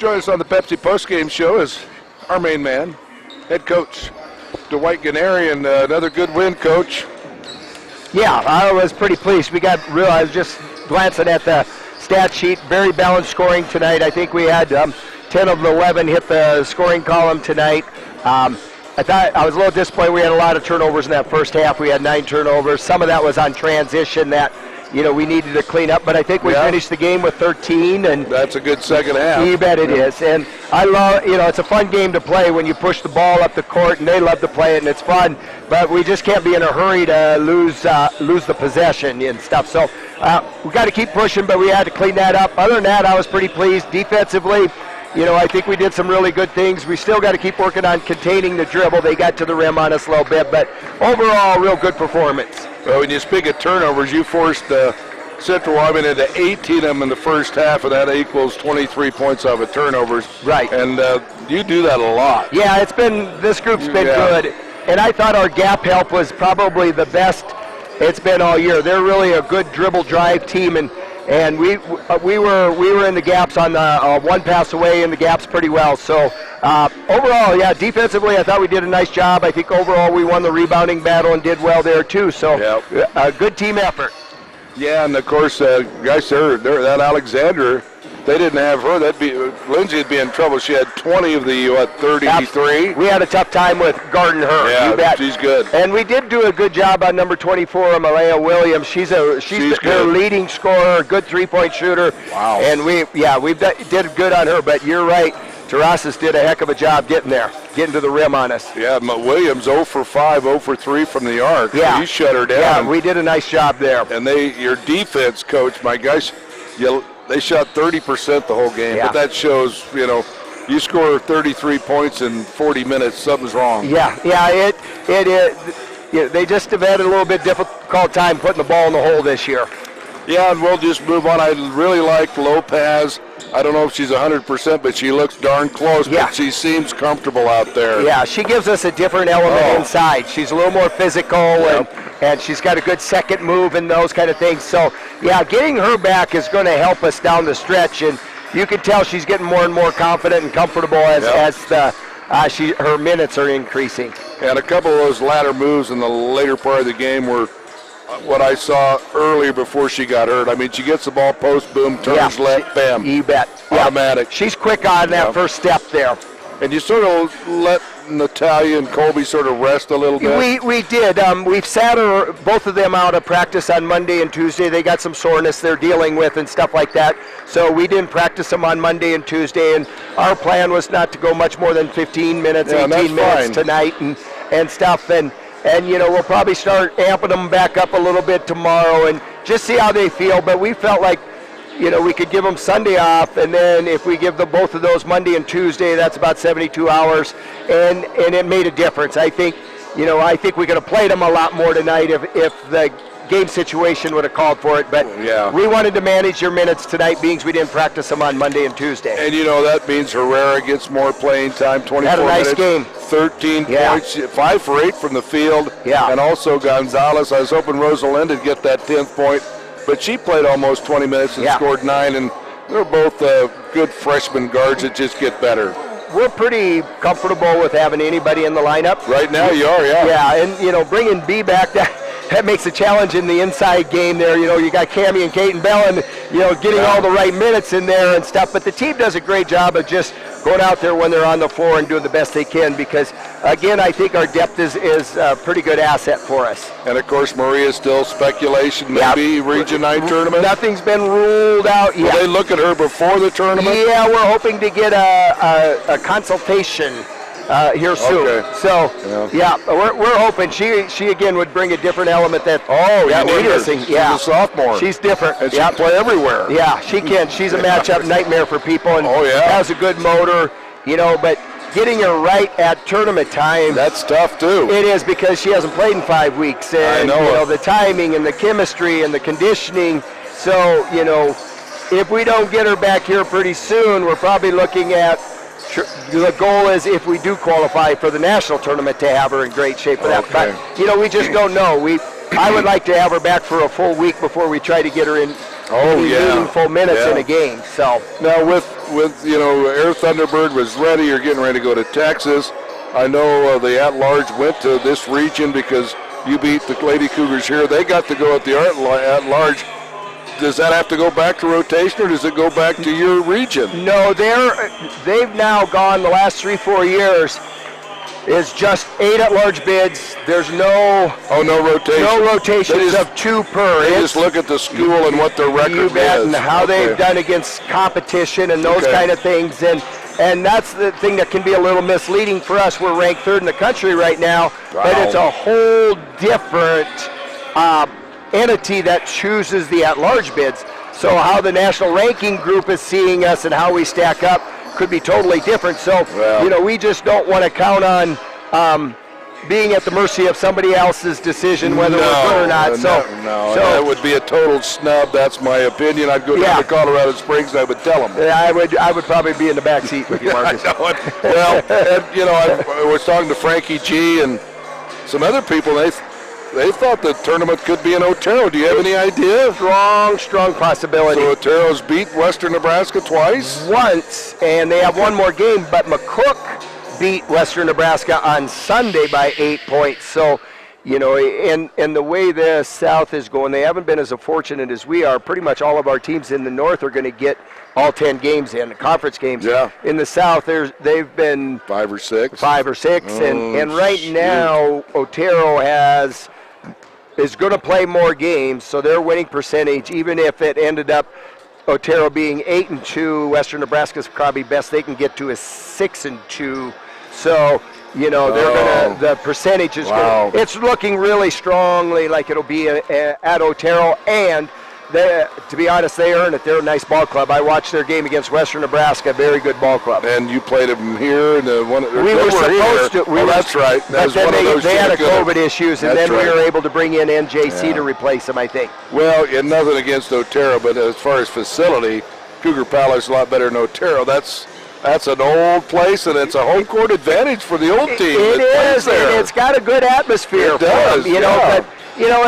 Join us on the Pepsi postgame show is our main man, head coach Dwight Ganeri, and another good win, Coach. Yeah, I was pretty pleased. I was just glancing at the stat sheet. Very balanced scoring tonight. I think we had 10 of the 11 hit the scoring column tonight. I thought I was a little disappointed. We had a lot of turnovers in that first half. We had 9 turnovers. Some of that was on transition that, we needed to clean up. But I think we finished the game with 13. And that's a good second half. You bet it is. And I love, it's a fun game to play when you push the ball up the court, and they love to play it, and it's fun. But we just can't be in a hurry to lose the possession and stuff. So we got to keep pushing, but we had to clean that up. Other than that, I was pretty pleased. Defensively, I think we did some really good things. We still got to keep working on containing the dribble. They got to the rim on us a little bit, but overall, real good performance. Well, when you speak of turnovers, you forced Central Wyoming into 18 of them in the first half, and that equals 23 points off of turnovers. Right. And you do that a lot. Yeah, this group's been good. And I thought our gap help was probably the best it's been all year. They're really a good dribble drive team, and we were in the gaps on the one pass away in the gaps pretty well. So overall, defensively, I thought we did a nice job. I think overall we won the rebounding battle and did well there too. So a good team effort. Yeah, and of course, guys, that Alexander, they didn't have her. Lindsay would be in trouble. She had 20 of the 33. We had a tough time with guarding her. Yeah, you bet. She's good. And we did do a good job on number 24, Malaya Williams. She's her leading scorer, good 3-point shooter. Wow. And we did good on her. But you're right, Terrasas did a heck of a job getting to the rim on us. Yeah, Williams 0 for 5, 0 for 3 from the arc. Yeah, so he shut her down. Yeah, we did a nice job there. And your defense, Coach, my guys, they shot 30% the whole game, but that shows, you score 33 points in 40 minutes, something's wrong. Yeah, they just have had a little bit difficult time putting the ball in the hole this year. Yeah, and we'll just move on. I really like Lopez. I don't know if she's 100%, but she looks darn close, but she seems comfortable out there. Yeah, she gives us a different element inside. She's a little more physical, and she's got a good second move and those kind of things. So, getting her back is going to help us down the stretch, and you can tell she's getting more and more confident and comfortable as her minutes are increasing. And a couple of those latter moves in the later part of the game were what I saw earlier before she got hurt. I mean, she gets the ball post, boom, turns left, bam. You bet. Automatic. She's quick on that first step there. And you sort of let Natalia and Colby sort of rest a little bit? We did. We've sat both of them out of practice on Monday and Tuesday. They got some soreness they're dealing with and stuff like that. So we didn't practice them on Monday and Tuesday. And our plan was not to go much more than 15 minutes, 18 minutes tonight and stuff. And we'll probably start amping them back up a little bit tomorrow and just see how they feel. But we felt like, we could give them Sunday off, and then if we give them both of those Monday and Tuesday, that's about 72 hours, and it made a difference. I think we could have played them a lot more tonight if the game situation would have called for it. But we wanted to manage your minutes tonight, being we didn't practice them on Monday and Tuesday. And that means Herrera gets more playing time, 24 minutes. Had a nice game. 13 points, 5 for 8 from the field. Yeah. And also Gonzalez. I was hoping Rosalinda would get that 10th point, but she played almost 20 minutes and scored 9. And they're both good freshman guards that just get better. We're pretty comfortable with having anybody in the lineup. Right now you are, Yeah, and bringing B back, that makes a challenge in the inside game there. You got Cammie and Kate and Bell and, getting all the right minutes in there and stuff. But the team does a great job of just going out there when they're on the floor and doing the best they can because, again, I think our depth is a pretty good asset for us. And, of course, Maria's still speculation, maybe Region 9 tournament. Nothing's been ruled out yet. Will they look at her before the tournament? Yeah, we're hoping to get a consultation here soon. Okay. So, we're hoping she again would bring a different element that we're missing. She's a sophomore. She's different. And she can play everywhere. Yeah, she can. She's a matchup nightmare for people and has a good motor, but getting her right at tournament time. That's tough too. It is because she hasn't played in 5 weeks. And, I know the timing and the chemistry and the conditioning. So, if we don't get her back here pretty soon, we're probably looking at the goal is if we do qualify for the national tournament to have her in great shape for that. But, we just don't know. I would like to have her back for a full week before we try to get her in meaningful minutes in a game. So now with Air Thunderbird was ready. You're getting ready to go to Texas. I know the at-large went to this region because you beat the Lady Cougars here. They got to go at the at-large. Does that have to go back to rotation, or does it go back to your region? No, they've now gone the last 3-4 years. Is just 8 at-large bids. There's no rotation. No rotations of 2 per. They just look at the school and what their record you bet, is. and how they've done against competition and those kind of things. And that's the thing that can be a little misleading for us. We're ranked 3rd in the country right now, but it's a whole different entity that chooses the at-large bids. So how the national ranking group is seeing us and how we stack up could be totally different. So, we just don't want to count on being at the mercy of somebody else's decision whether we're good or not. No, that would be a total snub. That's my opinion. I'd go down to Colorado Springs and I would tell them. I would probably be in the back seat with you, Marcus. I was talking to Frankie G and some other people. They thought the tournament could be in Otero. Do you have any idea? Strong possibility. So Otero's beat Western Nebraska twice? Once, and they have one more game, but McCook beat Western Nebraska on Sunday by 8 points. So, and the way the South is going, they haven't been as fortunate as we are. Pretty much all of our teams in the North are going to get all 10 games in, conference games. Yeah. In the South, they've been 5 or 6. And right now, Otero is going to play more games, so their winning percentage, even if it ended up Otero being 8-2, Western Nebraska's probably best they can get to is 6-2. So, the percentage is good. It's looking really strongly like it'll be at Otero, and to be honest, they earn it. They're a nice ball club. I watched their game against Western Nebraska, very good ball club. And you played them here? We were supposed to. That's right. But then they had COVID issues, and then we were able to bring in NJC to replace them, I think. Well, and nothing against Otero, but as far as facility, Cougar Palace is a lot better than Otero. That's an old place, and it's a home court advantage for the old team. It is, and it's got a good atmosphere. It does, but,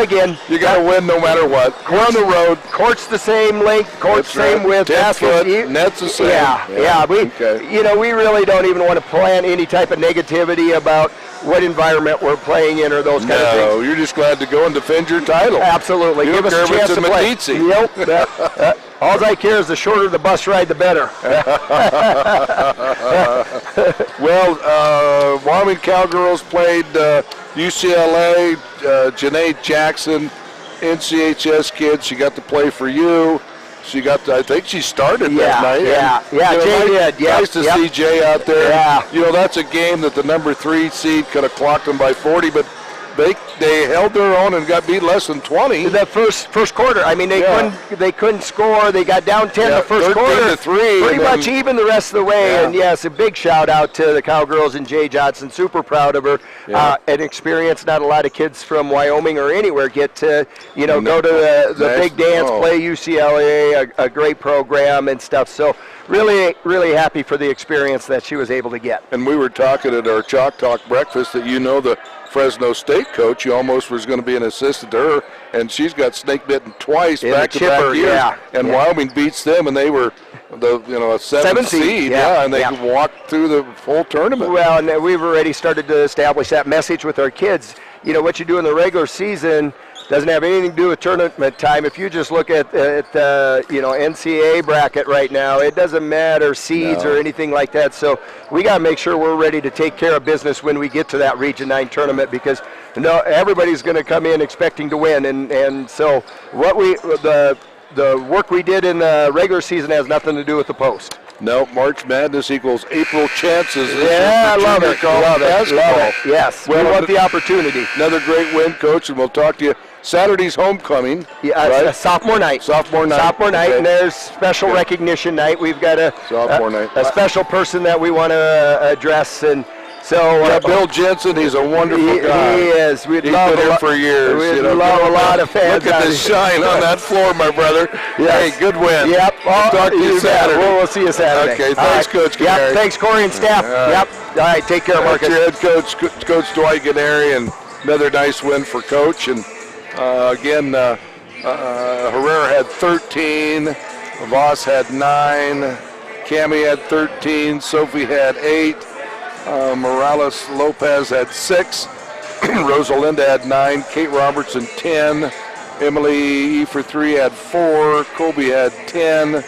again, you got to win no matter what. We're on the road. Court's the same length, court's the same width. 10 foot, net's the same. We really don't even want to plan any type of negativity about what environment we're playing in or those kind of things. No, you're just glad to go and defend your title. Absolutely. Give us a chance to play. Yep. All I care is the shorter the bus ride, the better. Well, Wyoming Cowgirls played UCLA, Janae Jackson, NCHS kid. She got to play for you. I think she started that night. Jay did. Nice to see Jay out there. Yeah. That's a game that the number 3 seed could have clocked them by 40, but they held their own and got beat less than 20. The first quarter. I mean, they couldn't score. They got down 10 the first quarter. 13-3. Pretty much even the rest of the way. Yeah. And yes, a big shout out to the Cowgirls and Jay Johnson. Super proud of her. An experience not a lot of kids from Wyoming or anywhere get to go to the big dance, play UCLA, a great program and stuff. So really, really happy for the experience that she was able to get. And we were talking at our Chalk Talk breakfast that the Fresno State coach, you almost was going to be an assistant to her, and she's got snake bitten twice back-to-back years. And Wyoming beats them, and they were a 7th seed. And they walked through the full tournament. Well, and we've already started to establish that message with our kids. What you do in the regular season doesn't have anything to do with tournament time. If you just look at the NCAA bracket right now, it doesn't matter seeds or anything like that. So we got to make sure we're ready to take care of business when we get to that Region 9 tournament, because everybody's going to come in expecting to win. And so the work we did in the regular season has nothing to do with the post. No, March Madness equals April chances. I love it. Love it. Yes, we want the opportunity. Another great win, Coach, and we'll talk to you. Saturday's homecoming. Right? Sophomore night. Okay. And there's special recognition night. We've got a special person that we want to address, and so Bill Jensen, he's a wonderful guy. He is. He's been here for years. We'd love a lot of fans. Look at the shine on that floor, my brother. Yes. Hey, good win. Yep. We'll talk to you Saturday. We'll see you Saturday. Okay, thanks, Coach Gennari. Yep, thanks, Corey and staff. Yep. All right, take care, Marcus. Your head coach, Coach Dwight Gennari, and another nice win for Coach. And again, Herrera had 13, Voss had 9, Cammie had 13. Sophie had 8. Morales Lopez had 6. Rosalinda had 9. Kate Robertson 10. Emily E for 3 had 4. Colby had 10.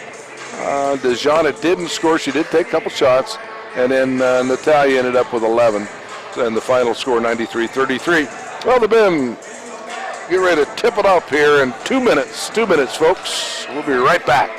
Dejana didn't score. She did take a couple shots. And then Natalia ended up with 11. And the final score 93-33. Well, they've been getting ready to tip it up here in 2 minutes. 2 minutes, folks. We'll be right back.